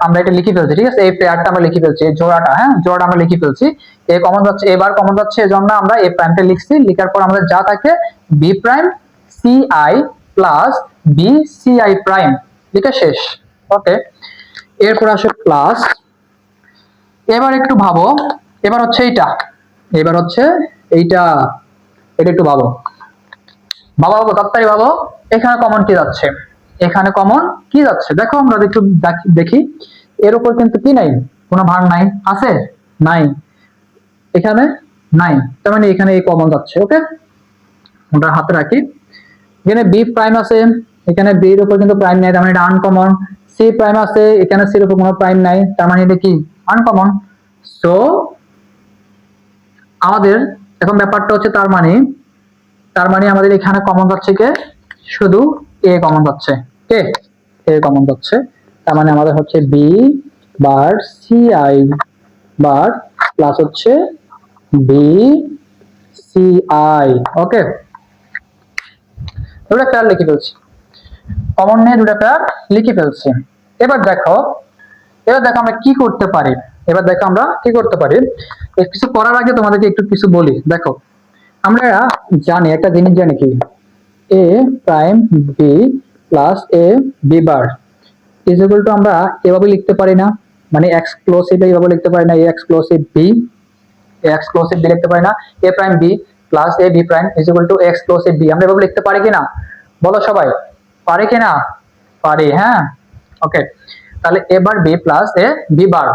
আমরা এটা লিখে ফেলছি, ঠিক আছে, এই পেয়ারটা আমরা লিখে ফেলছি, এই জোড়াটা, হ্যাঁ জোড়াটা আমরা লিখে ফেলছি। এ কমন যাচ্ছে, এবার কমন যাচ্ছে, এজন্য আমরা এই প্রাইমটা লিখছি। লিখার পর আমাদের যা থাকে B prime C I plus B C I prime, লিখে শেষ। ওকে, এরপর আসে প্লাস। এবার একটু ভাবো, এবার হচ্ছে এইটা, এবার হচ্ছে এইটা, এটা একটু ভাবো, ভাবো তাড়াতাড়ি ভাবো। এখানে কমন কি যাচ্ছে, এখানে কমন কি যাচ্ছে, দেখো আমরা একটু দেখি। এর উপর কিন্তু কি নাই, কোনো ভার নাই, আছে নাই, এখানে নাই, তার মানে এখানে এই কমন যাচ্ছে। ওকে, ওটা হাতে রাখি। এখানে বি প্রাইম আছে, এখানে বি এর উপর কিন্তু প্রাইম নাই, তার মানে এটা আনকমন। সি প্রাইম আছে, এখানে সি এর উপর কোনো প্রাইম নাই, তার মানে এটা কি আনকমন। সো আমাদের এখন ব্যাপারটা হচ্ছে, তার মানে আমাদের এখানে কমন যাচ্ছে কে, শুধু এ কমন যাচ্ছে, কে এ কমন যাচ্ছে। তার মানে আমাদের হচ্ছে B bar C I bar plus হচ্ছে বি সি আই। ওকে, দুটা পেয়ার লিখে ফেলছি, কমন নিয়ে দুটা পেয়ার লিখে ফেলছি। এবার দেখো আমরা কি করতে পারি। কিছু করার আগে তোমাদেরকে একটু কিছু বলি। দেখো, আমরা জানি একটা জিনিস, জানি কি, A prime B plus A B bar is equal to, আমরা এভাবে লিখতে পারি না, মানে এক্সক্লুসিভ এইভাবে লিখতে পারি না, এ এক্সক্লুসিভ বি লিখতে পারি না, A prime B plus A B prime is equal to exclusive B. আমরা এভাবে লিখতে পারি কিনা বলো সবাই, পারি কিনা? পারি, হ্যাঁ। ওকে, তাহলে এ bar B plus A B বার,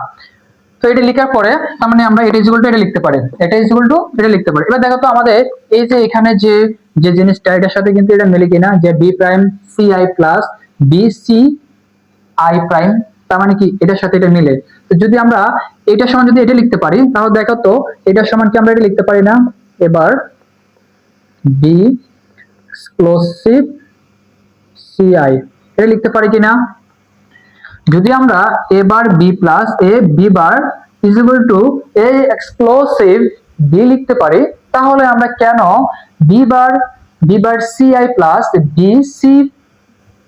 তো এটা লেখার পরে তার মানে আমরা এটা ইজ ইকুয়াল টু এটা লিখতে পারি, এটা ইজ ইকুয়াল টু এটা লিখতে পারি। এবার দেখো তো আমাদের এই যে এখানে যে যে জিনিসটা, এটার সাথে কিন্তু এটা মিলে কিনা, যে B prime C I plus B C I prime, তার মানে কি এটার সাথে এটা মিলে। তো যদি আমরা এটার সমান যদি এটা লিখতে পারি, তাহলে দেখো তো এটার সমান কি আমরা এটা লিখতে পারি না, এবার বি এক্সক্লুসিভ সি আই, এটা লিখতে পারি কিনা? যদি আমরা A bar B plus A B bar is equal to A exclusive B লিখতে পারি, তাহলে আমরা কেন B bar C I plus B C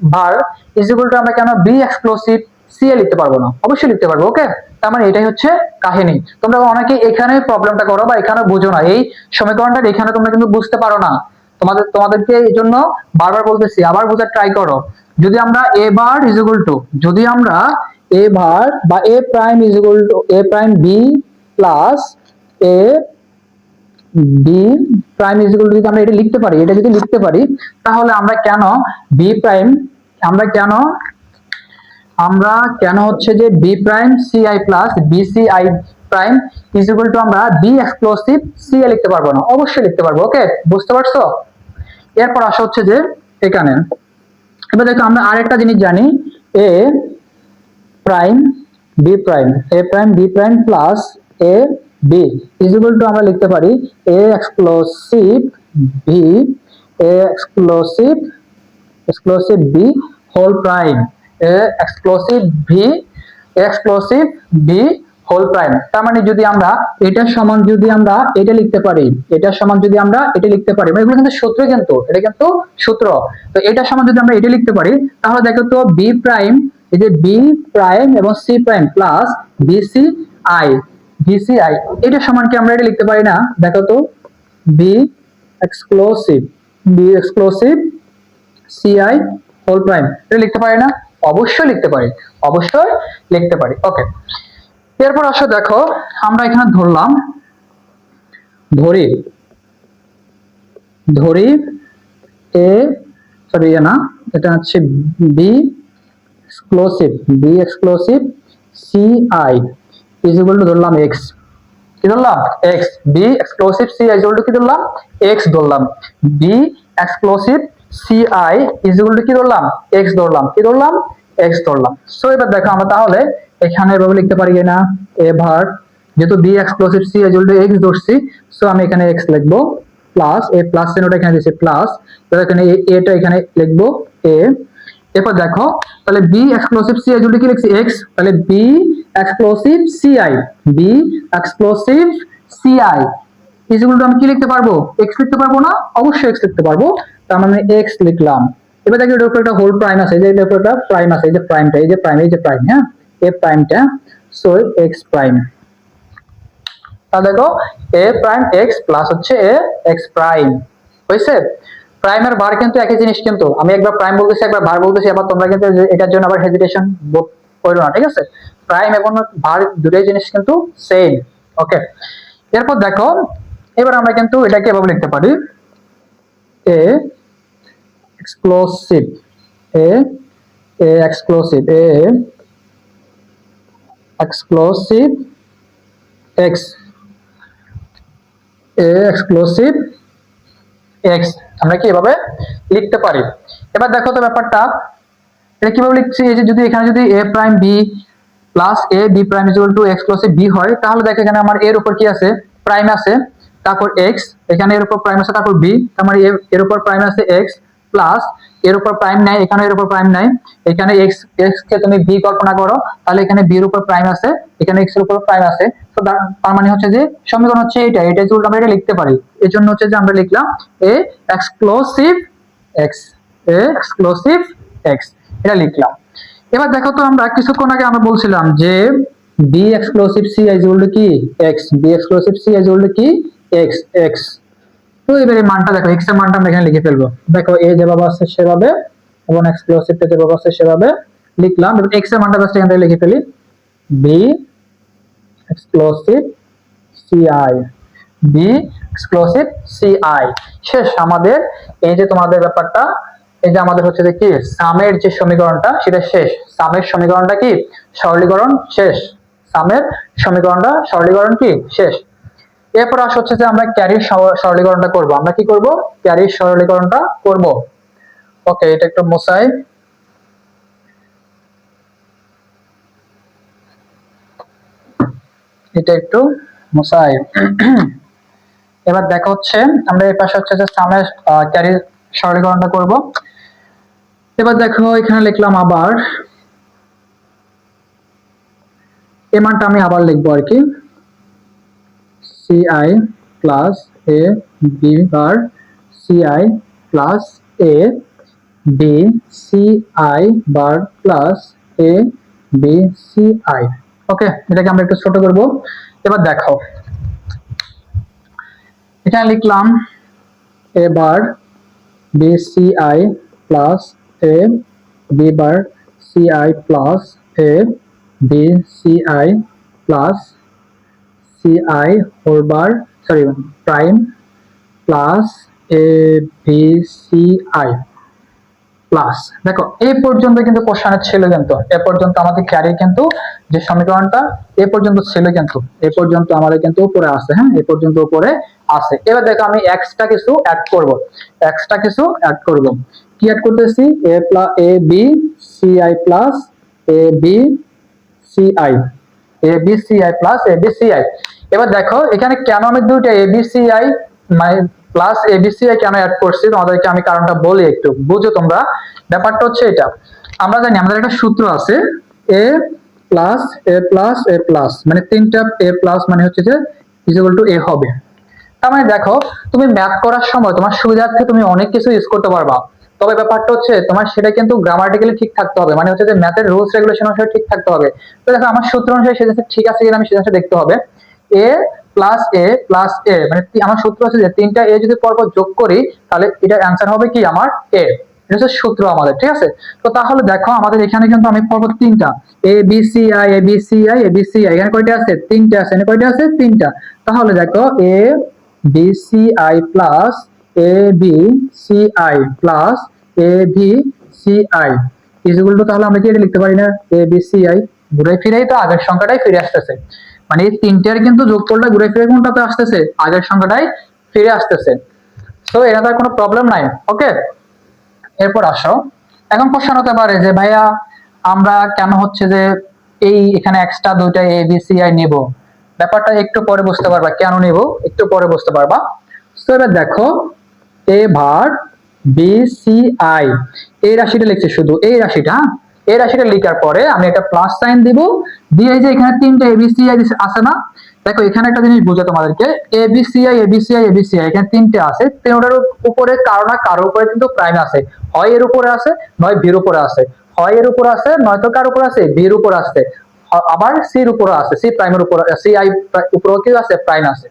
bar is equal to আমরা কেন বি এক্সক্লুসিভ সি এ লিখতে পারবো না? অবশ্যই লিখতে পারবো। ওকে, তার মানে এটাই হচ্ছে কাহিনী। তোমরা অনেকে এখানে প্রবলেমটা করো বা এখানে বুঝো না, এই সমীকরণটা এখানে তোমরা কিন্তু বুঝতে পারো না। তোমাদেরকে এই জন্য বারবার বলতেছি, আবার বোঝার ট্রাই করো। যদি আমরা A bar is equal to, যদি আমরা এ বার বা A prime is equal to A prime B plus A B prime is equal to, যদি আমরা এটা লিখতে পারি, এটা যদি লিখতে পারি, তাহলে আমরা কেন বি প্রাইম, আমরা কেন হচ্ছে যে B prime C I plus B C I prime is equal to আমরা বি এক্সক্লুসিভ সি এ লিখতে পারবো না? অবশ্যই লিখতে পারবো। ওকে, বুঝতে পারছো? এরপর আসা হচ্ছে যে এখানে, এবার দেখো আমরা আরেকটা জিনিস জানি, A prime B prime, A prime B prime plus A B is equal to আমরা লিখতে পারি A exclusive B, A exclusive B whole prime, A exclusive B whole prime. তার মানে যদি আমরা এটার সমান যদি আমরা এটা লিখতে পারি, এটার সমান যদি আমরা এটা লিখতে পারি, মানে এগুলো কিন্তু সূত্র, কিন্তু এটা কিন্তু সূত্র। তো এটার সমান যদি আমরা এটা লিখতে পারি, তাহলে দেখো তো বি প্রাইম, এই যে বি প্রাইম এবং C prime plus B C I এটার সমান কি আমরা এটা লিখতে পারি না? দেখো তো B exclusive C I whole prime, এটা লিখতে পারি না? অবশ্যই লিখতে পারি, অবশ্যই লিখতে পারি। ওকে, এরপর আসো দেখো আমরা এখানে ধরি এ, সরি না, এটা হচ্ছে B exclusive C I is equal to ধরলাম এক্স, কি ধরলাম? X. B exclusive C I is equal to কি ধরলাম? এক্স ধরলাম। B exclusive C I is equal to কি ধরলাম? এক্স ধরলাম। কি ধরলাম? এক্স ধরলাম। সো এবার দেখো আমরা তাহলে এখানে এভাবে লিখতে পারি কিনা, এবার যেহেতু B exclusive C is equal to X ধরছি, সো আমি এখানে এক্স লিখবো প্লাস এ প্লাস চিহ্নটা এখানে দিয়েছি প্লাস, এখানে এটা এখানে লিখবো এ। এরপর দেখো তাহলে B exclusive C I is equal to কি লিখছি? এক্স। তাহলে B exclusive C I, B exclusive C I is equal to আমি কি লিখতে পারবো? এক্স লিখতে পারবো না? অবশ্যই এক্স লিখতে পারবো। তার মানে এক্স লিখলাম। এবার দেখো এটার উপর একটা হোল প্রাইম আছে, এই যে এটার উপর একটা প্রাইম আছে, এই যে প্রাইমটা, এই যে প্রাইম, হ্যাঁ, এ প্রাইমটা, সো এক্স প্রাইম। তাহলে দেখো এ প্রাইম এক্স প্লাস হচ্ছে এ এক্স প্রাইম হয়েছে। প্রাইম আর ভার কিন্তু একই জিনিস, কিন্তু আমি একবার প্রাইম বলতেছি একবার ভার বলতেছি, আবার তোমরা কিন্তু এটার জন্য আবার হেজিটেশন করো না, ঠিক আছে? প্রাইম এবং ভার দুটোই জিনিস কিন্তু সেম। ওকে, এরপর দেখো এবার আমরা কিন্তু এটাকে এভাবে লিখতে পারি A exclusive A exclusive x, A exclusive x আমরা কি এভাবে লিখতে পারি। এবার দেখো তো ব্যাপারটা এটা কিভাবে লিখছি, এই যে যদি এখানে যদি A prime B plus A B prime is equal to exclusive B হয়, তাহলে দেখো এখানে আমার এর উপর কি আছে? প্রাইম আছে, তারপর এক্স, এখানে এর উপর প্রাইম আছে, তারপর বি, তার মানে এর উপর প্রাইম আছে এক্স প্লাস এর উপর প্রাইম নাই, এখানে এর উপর প্রাইম নাই। এখানে এক্স এক্স কে তুমি বি কল্পনা করো, তাহলে এখানে বি এর উপর প্রাইম আছে, এখানে এক্স এর উপর প্রাইম আছে। তো তার মানে হচ্ছে যে সমীকরণ হচ্ছে এটা যদি আমরা এটা লিখতে পারি, এর জন্য হচ্ছে যে আমরা লিখলাম এ এক্সক্লুসিভ এক্স, এ এক্সক্লুসিভ এক্স, এটা লিখলাম। এবার দেখো তো আমরা কিছুক্ষণ আগে আমরা বলছিলাম যে B exclusive C is equal to কি X, B exclusive C is equal to কি এক্স এক্স। তো এবারে মানটা দেখো, এক্স এর মানটা আমরা এখানে লিখে ফেলবো। দেখো এ যেভাবে আছে সেভাবে এবং এক্সক্লুসিভটা যেভাবে আছে সেভাবে লিখলাম। এবং এক্স এর মানটা জাস্ট এখানে লিখে ফেলি, B exclusive C I, B exclusive C I. শেষ আমাদের এই যে তোমাদের ব্যাপারটা, এই যে আমাদের হচ্ছে যে কি সামের যে সমীকরণটা সেটা শেষ। সামের সমীকরণটা কি সরলীকরণ শেষ, সামের সমীকরণটা সরলীকরণ কি শেষ। এরপর আসে হচ্ছে যে আমরা ক্যারির সরলীকরণটা করব। আমরা কি করব? ক্যারির সরলীকরণটা করব। ওকে, এটা একটু মোছাই। এটা একটু মোছাই। এবার দেখা হচ্ছে আমরা এই পাশে হচ্ছে যে সামের ক্যারির সরলীকরণটা করব। এবার দেখো এখানে লিখলাম আবার এই মানটা আমি আবার লিখবো আর কি, CI plus A B bar CI plus A B CI bar plus A B CI. Okay, এটাকে আমরা একটু ছোট করব। এবার দেখো এখানে লিখলাম A bar B CI plus A B bar CI plus A B CI plus CI whole bar sorry prime plus A B CI plus. দেখো এই পর্যন্ত কিন্তু কোশ্চেন ছিল, কিন্তু এ পর্যন্ত আমাদের ক্যারি কিন্তু যে সমীকরণটা এ পর্যন্ত ছিল, কিন্তু এ পর্যন্ত আমাদের কিন্তু উপরে আছে। হ্যাঁ, এ পর্যন্ত উপরে আছে। এবার দেখো আমি এক্সটা কিছু অ্যাড করব, এক্সটা কিছু অ্যাড করব। কি অ্যাড করতেছি? এ plus A B CI plus A B CI, A B CI plus A B CI. এবার দেখো এখানে কেন আমি দুইটা এ বি সিআই মানে প্লাস এ বি সিআই কেন অ্যাড করছি তোমাদেরকে আমি কারণটা বলি, একটু বুঝো তোমরা। ব্যাপারটা হচ্ছে এটা, আমরা জানি আমাদের একটা সূত্র আছে এ plus A plus A plus, মানে তিনটা এ প্লাস মানে হচ্ছে যে ইজ ইকুয়াল টু এ হবে। তার মানে দেখো তুমি ম্যাথ করার সময় তোমার সুবিধার্থে তুমি অনেক কিছু ইউজ করতে পারবা, তবে ব্যাপারটা হচ্ছে তোমার সেটা কিন্তু গ্রামাটিক্যালি ঠিক থাকতে হবে, মানে হচ্ছে যে ম্যাথের রুলস রেগুলেশন অনুসারে ঠিক থাকতে হবে। তো দেখো আমার সূত্র অনুসারে সেটা ঠিক আছে কিনা আমি সেটা দেখতে হবে। এ প্লাস এ প্লাস এ মানে আমার সূত্র হচ্ছে যে তিনটা এ যদি পরপর যোগ করি তাহলে এটার অ্যান্সার হবে কি আমার এ। এটা হচ্ছে সূত্র আমাদের, ঠিক আছে। তো তাহলে দেখো আমাদের এখানে কিন্তু আমি পরপর তিনটা A B C I A B C I A B C I, এখানে কয়টা আছে? তিনটা আছে। এখানে কয়টা আছে? তিনটা। তাহলে দেখো A B C I plus A B C I plus A B C I is equal to, তাহলে আমরা কি এটা লিখতে পারি না এ বি সি আই? ঘুরে ফিরেই তো আগের সংখ্যাটাই ফিরে আসতেছে, মানে এই তিনটার কিন্তু যোগফলটা ঘুরে ফিরে কোনটাতে আসতেছে? আগের সংখ্যাটাই ফিরে আসতেছে। তো এটা তার কোনো প্রবলেম নাই। ওকে, এরপর আসো এখন কোশ্চেন হতে পারে যে ভাইয়া আমরা কেন হচ্ছে যে এই এখানে এক্সট্রা দুইটা এ বি সি আই নেব। ব্যাপারটা একটু পরে বুঝতে পারবা কেন নেব, একটু পরে বুঝতে পারবা। তো এবার দেখো এ ভার বি সি আই, এই রাশিটা লিখছি শুধু এই রাশিটা, এই রাশিটা লেখার পরে আমি একটা প্লাস সাইন দিব, দিয়ে এই যে এখানে তিনটা এবিসিআই আছে না, দেখো এখানে একটা জিনিস বুঝো তোমাদেরকে, এবিসিআই এবিসিআই এবিসিআই এখানে তিনটে আছে, তিনটার উপরে কারো না কারো উপরে কিন্তু প্রাইম আছে, হয় এর উপরে আছে নয় বির উপরে আছে, হয় এর উপরে আছে নয়তো কার উপরে আছে? বির উপরে আছে, আবার সির উপরে আছে, সি প্রাইমের উপরে, সি আই উপরে কি আছে? প্রাইম আছে।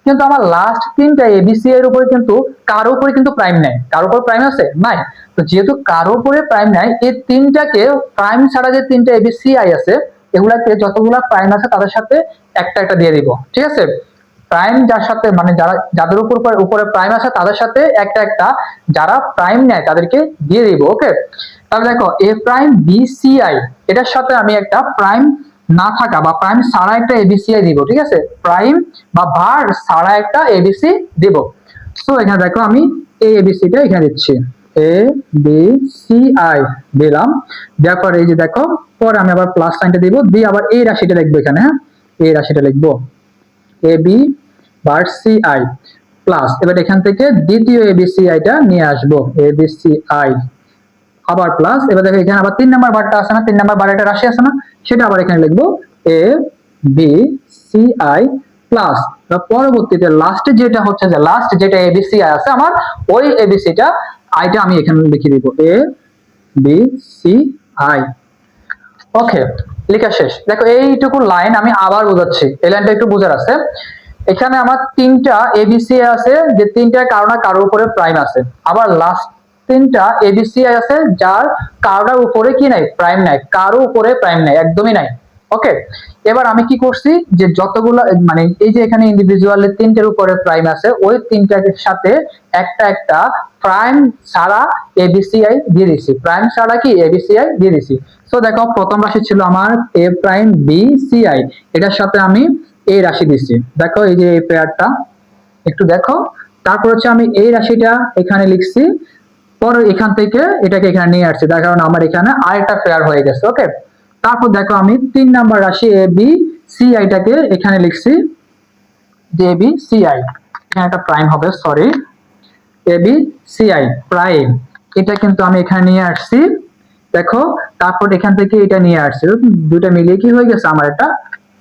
কিন্তু আমার লাস্ট তিনটা এবিসি এর উপরে কিন্তু কারো উপরে কিন্তু প্রাইম নাই, কারো উপর প্রাইম আছে নাই। তো যেহেতু কারো উপরে প্রাইম নাই, এই তিনটাকে প্রাইম ছাড়া যে তিনটা এবিসি আই আছে এগুলাকে যতগুলা প্রাইম আছে তাদের সাথে একটা একটা দিয়ে দিব, ঠিক আছে। প্রাইম যার সাথে মানে যারা যাদের উপর উপরে প্রাইম আছে তাদের সাথে একটা একটা, যারা প্রাইম নেয় তাদেরকে দিয়ে দিব। ওকে, তাহলে দেখো এ প্রাইম বি সি আই এটার সাথে আমি একটা প্রাইম না থাকা বা প্রাইম ছাড়া একটা এবিসিআই দিব, ঠিক আছে। প্রাইম বা ভার ছাড়া একটা এবিসি দিব। সো এখানে দেখো আমি এই এবিসিটা এখানে দিচ্ছি, এ বি সি আই দিলাম, দেওয়ার পরে এই যে দেখো পরে আমি আবার প্লাস সাইনটা দিব, দিয়ে আবার এই রাশিটা লিখবো এখানে। হ্যাঁ, এই রাশিটা লিখবো A B bar C I plus, এবার এখান থেকে দ্বিতীয় এবিসিআইটা নিয়ে আসবো, এবিসিআই আবার প্লাস, এবার দেখো এখানে আবার 3 নাম্বার বারটা আছে না, 3 নাম্বার বারে একটা রাশি আছে না, সেটা আবার এখানে লিখবো A B C I plus পরবর্তীতে লাস্টে যেটা হচ্ছে যে লাস্ট যেটা এ বি সি আই আছে আমার, ওই এ বি সিটা আইটা আমি এখানে লিখে দিব এ বি সি আই। ওকে, লেখা শেষ। দেখো এইটুকু লাইন আমি আবার বোঝাচ্ছি, এই লাইনটা একটু বোঝার আছে। এখানে আমার তিনটা এবিসি আছে, যে তিনটা কারো না কারোর উপরে প্রাইম আছে। আবার লাস্ট তিনটা এবিসি আছে যার কারোর উপরে কি নাই, প্রাইম নাই, কারো উপরে প্রাইম নাই, একদমই নাই। ওকে, এবার আমি কি করছি যে যতগুলো মানে এই যে এখানে ইন্ডিভিজুয়ালের তিনটের উপরে প্রাইম আছে, ওই তিনটার সাথে একটা একটা প্রাইম ছাড়া এবিসিআই দিয়ে দিছি, প্রাইম ছাড়া কি এবিসিআই দিয়ে দিছি। সো দেখো প্রথম রাশি ছিল আমার এ প্রাইম বি সি আই, এটার সাথে আমি এই রাশি দিচ্ছি, দেখো এই যে এই পেয়ারটা একটু দেখো। তারপর হচ্ছে আমি এই রাশিটা এখানে লিখছি, পরে এখান থেকে এটাকে এখানে নিয়ে আসছি, তার কারণ আমার এখানে আরেকটা পেয়ার হয়ে গেছে। ওকে, তারপর দেখো আমি 3 নাম্বার রাশি এ বি সি আইটাকে এখানে লিখছি যে এ বি সি আই, এখানে একটা প্রাইম হবে, sorry, A B C I prime, এটা কিন্তু আমি এখানে নিয়ে আসছি দেখো। তারপর এখান থেকে এটা নিয়ে আসছি, দুটো মিলিয়ে কি হয়ে গেছে, আমার একটা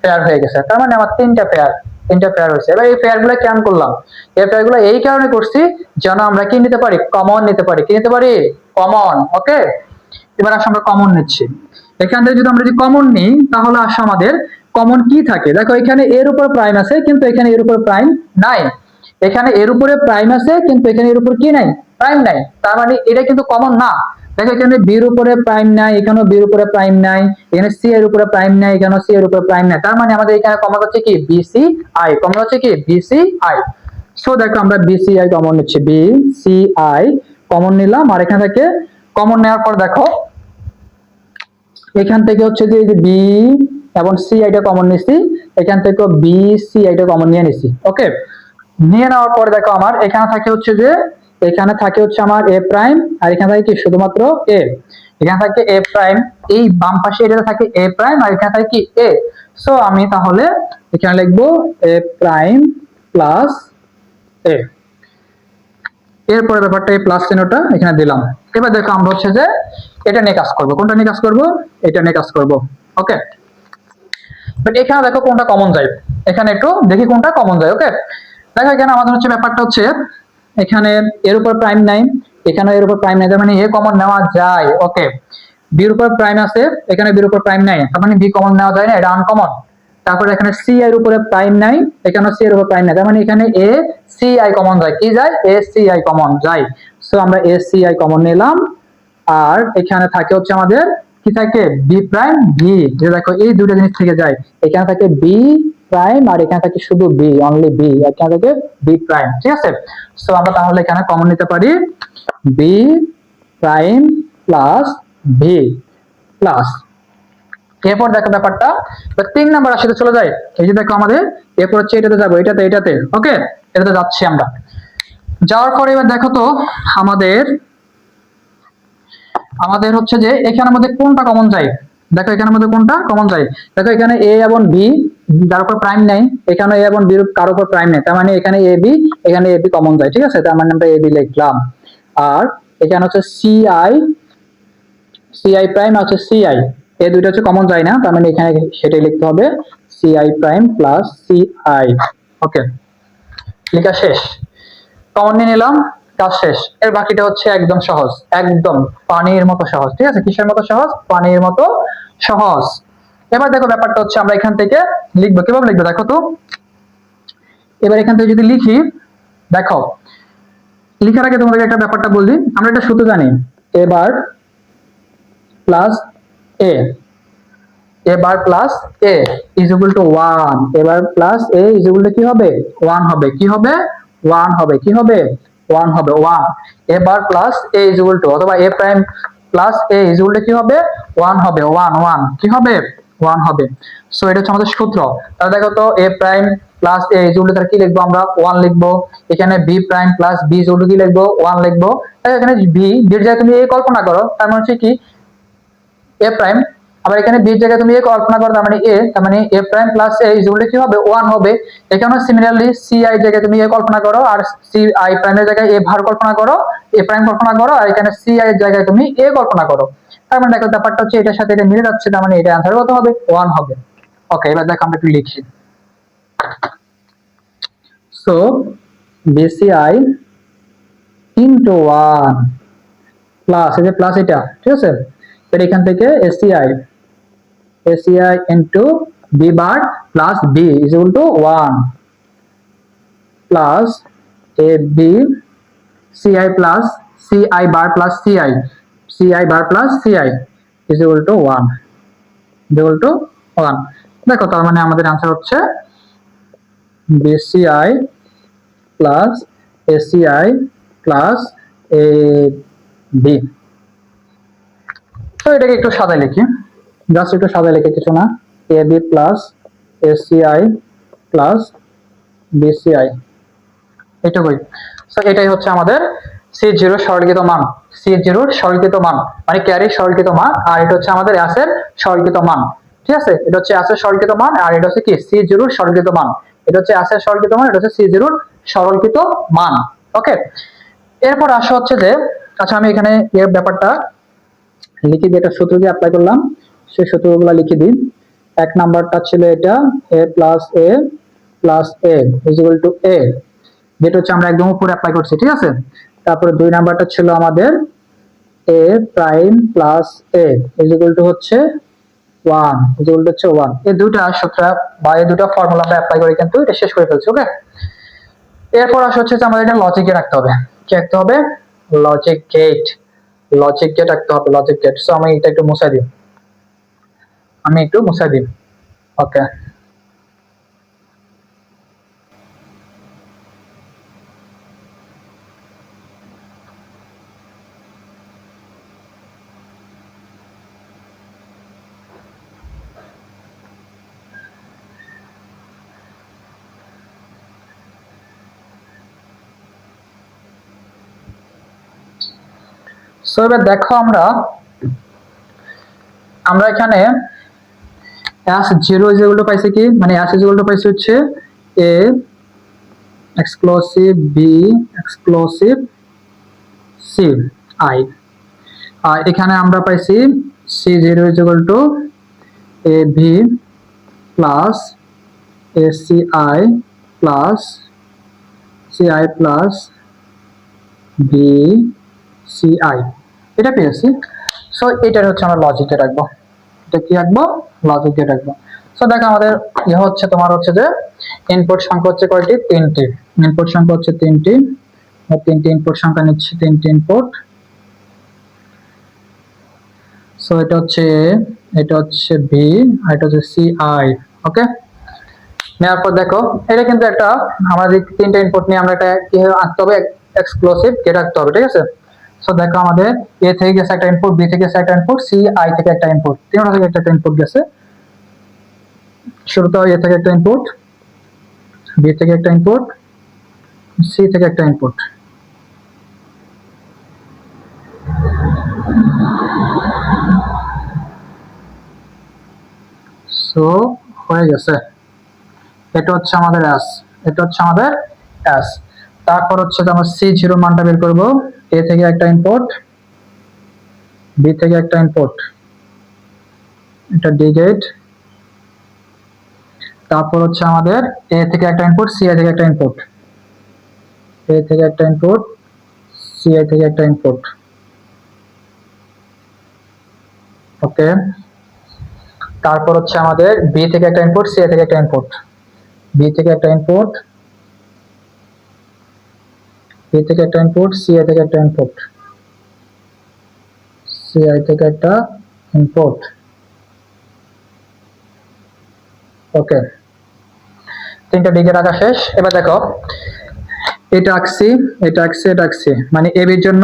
পেয়ার হয়ে গেছে। তার মানে আমার তিনটা পেয়ার হয়েছে। এবার এই পেয়ার গুলো কেমন করলাম, এই পেয়ার গুলো এই কারণে করছি যেন আমরা কি নিতে পারি, কমন নিতে পারি। কি নিতে পারি, কমন। ওকে, এবার আসলে আমরা কমন নিচ্ছি। এখান থেকে যদি আমরা কমন নিই তাহলে আসলে আমাদের কমন কি থাকে, দেখো এখানে এর উপর প্রাইম আছে কিন্তু এখানে এর উপর প্রাইম নাই, এখানে এর উপরে প্রাইম আছে কিন্তু এখানে এর উপর কি নাই, প্রাইম নাই। তার মানে এটা কিন্তু কমন না। দেখো এখানে বির উপরে প্রাইম নাই, এখানেও বির উপরে প্রাইম নাই, এখানে সি এর উপরে প্রাইম নাই, এখানেও সি এর উপরে প্রাইম নাই। তার মানে আমাদের এখানে কমন হচ্ছে কি বিসি আই, কমন হচ্ছে কি বিসি আই। সো দেখো আমরা বিসি আই কমন নিচ্ছি, বি সি আই কমন নিলাম। আর এখান থেকে কমন নেওয়ার পর দেখো এখান থেকে হচ্ছে যে বি এবং সি আইটা কমন নিছি, এখান থেকে বি সি আইটা কমন নিয়ে নিছি। ওকে, নিয়ে নেওয়ার পর দেখো আমার এখানে থাকে হচ্ছে যে এখানে থাকে হচ্ছে আমার এ প্রাইম, আর এখানে থাকে কি শুধুমাত্র এ, এখানে থাকে এ প্রাইম, এই বাম পাশে এটাতে থাকে এ প্রাইম, আর এখানে থাকে কি এ। সো আমি তাহলে এখানে লিখবো এ প্রাইম প্লাস এ, এরপরে ব্যাপারটা এই প্লাস চিহ্নটা এখানে দিলাম। এবার দেখো আমরা হচ্ছে যে এটা নিয়ে কাজ করবো, কোনটা নিয়ে কাজ করবো, এটা নিয়ে কাজ করবো। ওকে, বাট এখানে দেখো কোনটা কমন যায়, এখানে একটু দেখি কোনটা কমন যায়। ওকে, দেখো এখানে আমাদের হচ্ছে ব্যাপারটা হচ্ছে এখানে এর উপর প্রাইম নাই, এখানে এর উপর প্রাইম নাই, তার মানে এ কমন নেওয়া যায়। ওকে, বির উপর প্রাইম আছে, এখানে বির উপর প্রাইম নাই, তার মানে বি কমন নেওয়া যায় না, এটা আনকমন। তারপরে এখানে সি এর উপরে প্রাইম নাই, এখানে সি এর উপর প্রাইম নাই, তার মানে এখানে এ সি আই কমন যায়, কি যায়, এ সি আই কমন যায়। সো আমরা এ সি আই কমন নিলাম। আর এখানে থাকে হচ্ছে আমাদের কি থাকে, বি প্রাইম বি, যে দেখো এই দুটো জিনিস থেকে যায়, এখানে থাকে বি প্রাইম আর এখানে থাকে শুধু বি, অনলি বি, এখানে থাকে বি প্রাইম। ঠিক আছে, সো আমরা তাহলে এখানে কমন নিতে পারি B prime plus V plus. এরপর দেখো ব্যাপারটা 3 নাম্বার রাশিতে চলে যায়, এই যে দেখো আমাদের এরপর হচ্ছে এটাতে যাবো, এটাতে। ওকে, এটাতে যাচ্ছি আমরা। যাওয়ার পরে এবার দেখো তো আমাদের আমাদের হচ্ছে যে এখানের মধ্যে কোনটা কমন যায়, দেখো এখানের মধ্যে কোনটা কমন যায়। দেখো এখানে এ এবং বি যার উপর প্রাইম নেই, এখানে এ এবং বি কার উপর প্রাইম নেই, তার মানে এখানে এ বি, এখানে এ বি কমন যায়। ঠিক আছে, তার মানে আমরা এ বি লিখলাম। আর এখানে হচ্ছে C I, C I prime আছে সি আই, এই দুইটা হচ্ছে কমন যায় না, তার মানে এখানে সেটাই লিখতে হবে C I prime plus C I. Okay, লেখা শেষ, কমন নিয়ে নিলাম, কাজ শেষ। এর বাকিটা হচ্ছে একদম সহজ, একদম পানির মতো সহজ। ঠিক আছে, কিসের মতো সহজ, পানির মতো সহজ। এবার দেখো ব্যাপারটা হচ্ছে আমরা এখান থেকে লিখবো, কিভাবে লিখবো দেখো তো। এবার এখান থেকে যদি লিখি, দেখো লিখার আগে তোমাদেরকে একটা ব্যাপারটা বলি, আমরা একটা সূত্র জানি, এবার প্লাস এ, এবার plus A is equal to 1, এবার plus A is equal to কি হবে, 1 হবে, কি হবে, 1 হবে, কি হবে, 1 হবে, 1। এবার plus A is equal to, অথবা A prime plus A is equal to কি হবে, 1 হবে, 1 1 কি হবে, 1 হবে। সো এটা হচ্ছে আমাদের সূত্র। তাহলে দেখো তো A prime plus A is equal to তার কি লিখবো আমরা, 1 লিখবো। এখানে B prime plus B is equal to কি লিখবো, 1 লিখবো। এখানে বি এর জায়গায় তুমি এ কল্পনা করো, তার মানে হচ্ছে কি এ প্রাইম আবার এখানে বি জায়গায় তুমি এ কল্পনা করো, তার মানে A prime plus A is equal to কি হবে 1 হবে। এখানেও সিমিলারলি সি আই জায়গায় তুমি এ কল্পনা করো, আর সি আই প্রাইমের জায়গায় এ ভার কল্পনা করো, এ প্রাইম কল্পনা করো, আর এখানে সি আই এর জায়গায় তুমি এ কল্পনা করো। তার মানে দেখো ব্যাপারটা হচ্ছে এটার সাথে এটা মিলে যাচ্ছে, তার মানে এটা অ্যান্সার কত হবে 1 হবে। ওকে, এবার দেখো আমরা একটু লিখি। সো বিসিআই ইনটু 1 প্লাস এই যে প্লাস এটা, ঠিক আছে, এর এখান থেকে A C I into B bar plus B is equal to 1 plus A B CI plus C I bar plus C I bar plus C I is equal to 1 equal to 1। দেখো তার মানে আমাদের आंसर হচ্ছে B C I plus ACI plus A B. তো এটাকে একটু সাজায় লিখি, জাস্ট একটু সাজায় লিখে কিছু না, A B plus ACI plus BCI, এটুকুই। সো এটাই হচ্ছে আমাদের C0 সরলীকৃত মান, C0 সরলীকৃত মান মানে ক্যারির সরলীকৃত মান, আর এটা হচ্ছে আমাদের S এর সরলীকৃত মান, ঠিক আছে। এটা হচ্ছে S এর সরলীকৃত মান, আর এটা হচ্ছে কি C0 সরলীকৃত মান। এটা হচ্ছে S এর সরলীকৃত মান, এটা হচ্ছে C0 সরলীকৃত মান। ওকে, এরপর আসা হচ্ছে যে, আচ্ছা আমি এখানে এর ব্যাপারটা লিখে দিয়ে একটা সূত্র দিয়ে অ্যাপ্লাই করলাম, সেই সূত্রগুলো লিখে দিই। এক নাম্বারটা ছিল এটা a plus A plus A is equal to A, যেটা হচ্ছে আমরা একদম উপরে অ্যাপ্লাই করছি, ঠিক আছে। তারপরে দুই নাম্বারটা ছিল আমাদের A prime plus A is equal to হচ্ছে 1 ইজ ইকুয়াল টু হচ্ছে 1। এই দুটো সূত্র বা এই দুটো ফর্মুলা আমরা অ্যাপ্লাই করে কিন্তু এটা শেষ করে ফেলছি। ওকে, এরপর আসা হচ্ছে যে আমাদের এটা লজিকে রাখতে হবে। কি রাখতে হবে? লজিক গেট, লজিক গেট রাখতে হবে, লজিক গেট। সো আমি এটা একটু মুছে দিই, ওকে। সো এবার দেখো আমরা এখানে S0 ইজ ইকুয়াল টু পাইছি কি, মানে S ইজ ইকুয়াল টু পাইছি হচ্ছে A exclusive B exclusive C I, আর এখানে আমরা পাইছি C0 is equal two AB plus ACI plus CI plus BCI, এটা পেয়েছি। সো এটার হচ্ছে আমরা লজিকে রাখবো, এটা কি রাখবো? লজিকে রাখবো। সো দেখো আমাদের ইয়ে হচ্ছে তোমার হচ্ছে যে ইনপুট সংখ্যা হচ্ছে কয়টি? 3টি। ইনপুট সংখ্যা হচ্ছে 3টি, আর 3টি ইনপুট সংখ্যা নিচ্ছে, 3টি ইনপুট। সো এটা হচ্ছে B, আর এটা হচ্ছে CI। ওকে, নেওয়ার পর দেখো এটা কিন্তু একটা আমাদের 3টা ইনপুট নিয়ে আমরা একটা কি আনতে হবে, এক্সক্লুসিভ গেট রাখতে হবে, ঠিক আছে। সো দেখো আমাদের A থেকে গেছে একটা ইনপুট, B থেকে গেছে একটা ইনপুট, CI থেকে একটা ইনপুট, তিনটা থেকে একটা ইনপুট গেছে। শুরুতে A থেকে একটা ইনপুট, B থেকে একটা ইনপুট, C থেকে একটা ইনপুট। সো হয়ে গেছে, এটা হচ্ছে আমাদের S, এটা হচ্ছে আমাদের S। তারপর হচ্ছে যে আমরা C0 মানটা বের করব। A থেকে একটা ইনপুট, B থেকে একটা ইনপুট, এটা D গেট। তারপর হচ্ছে আমাদের A থেকে একটা ইনপুট, CI থেকে একটা ইনপুট, A থেকে একটা ইনপুট, CI থেকে একটা ইনপুট। ওকে, তারপর হচ্ছে আমাদের B থেকে একটা ইনপুট, CI থেকে একটা ইনপুট, B থেকে একটা ইনপুট, B থেকে একটা ইনপুট, CI থেকে একটা ইনপুট, CI থেকে একটা ইনপুট। ওকে, তিনটা দিকে রাখা শেষ। এবার দেখো এটা আঁকছি, এটা আঁকছি, এটা আঁকছি, মানে এ বির জন্য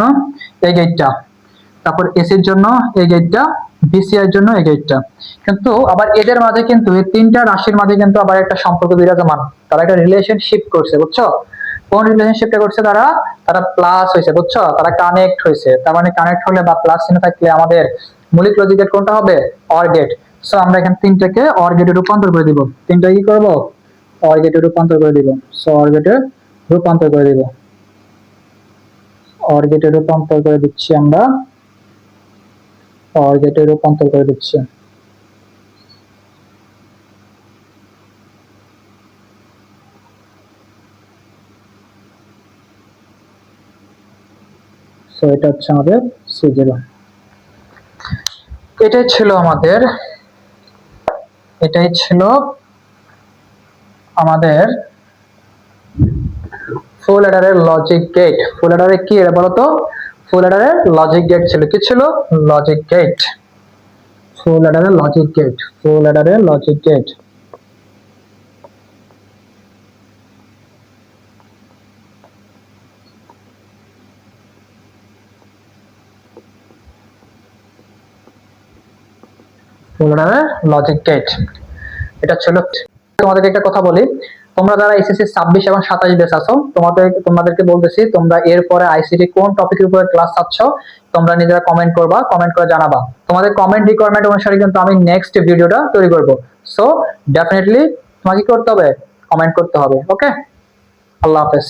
এই গেটটা, তারপর এসির জন্য এই গেটটা, বিসিআই এর জন্য এই গেটটা। কিন্তু আবার এদের মাঝে কিন্তু এই তিনটা রাশির মাঝে কিন্তু আবার একটা সম্পর্ক বিরাজমান, তারা একটা রিলেশনশিপ করছে, বুঝছো? কোন রিলেশনশিপটা করছে? তারা প্লাস হয়েছে, বুঝছো? তারা কানেক্ট হয়েছে। তার মানে কানেক্ট হলে বা প্লাস চিহ্ন থাকলে আমাদের মৌলিক লজিক গেট কোনটা হবে? Or gate. সো আমরা এখানে তিনটাকে অর গেটে রূপান্তর করে দিব। তিনটা কি করব? অর গেটে রূপান্তর করে দিব। সো অর গেটে রূপান্তর করে দিব। অর গেটে রূপান্তর করে দিচ্ছি আমরা। অর গেটে রূপান্তর করে দিচ্ছি। সো এটা হচ্ছে আমাদের C0। এটাই ছিল আমাদের ফুল অ্যাডারের লজিক গেট। ফুল অ্যাডারে কি এর বলতো? ফুল অ্যাডারের লজিক গেট ছিল, কি ছিল? Logic gate. ফুল অ্যাডারের লজিক গেট। ফুল অ্যাডারের লজিক গেট। ফুল অ্যাডারের লজিক গেট এটা ছিল। তোমাদেরকে একটা কথা বলি, তোমরা যারা এসএসসি 26 এবং 27 ব্যাচ আছো, তোমাদেরকে বলতেছি, তোমরা এরপরে আইসিটি কোন টপিকের উপরে ক্লাস চাচ্ছ তোমরা নিজেরা কমেন্ট করবা, কমেন্ট করে জানাবা। তোমাদের কমেন্ট রিকোয়ারমেন্ট অনুসারে কিন্তু আমি নেক্সট ভিডিওটা তৈরি করব। সো ডেফিনেটলি তোমাকে কি করতে হবে? কমেন্ট করতে হবে। ওকে, আল্লাহ হাফেজ।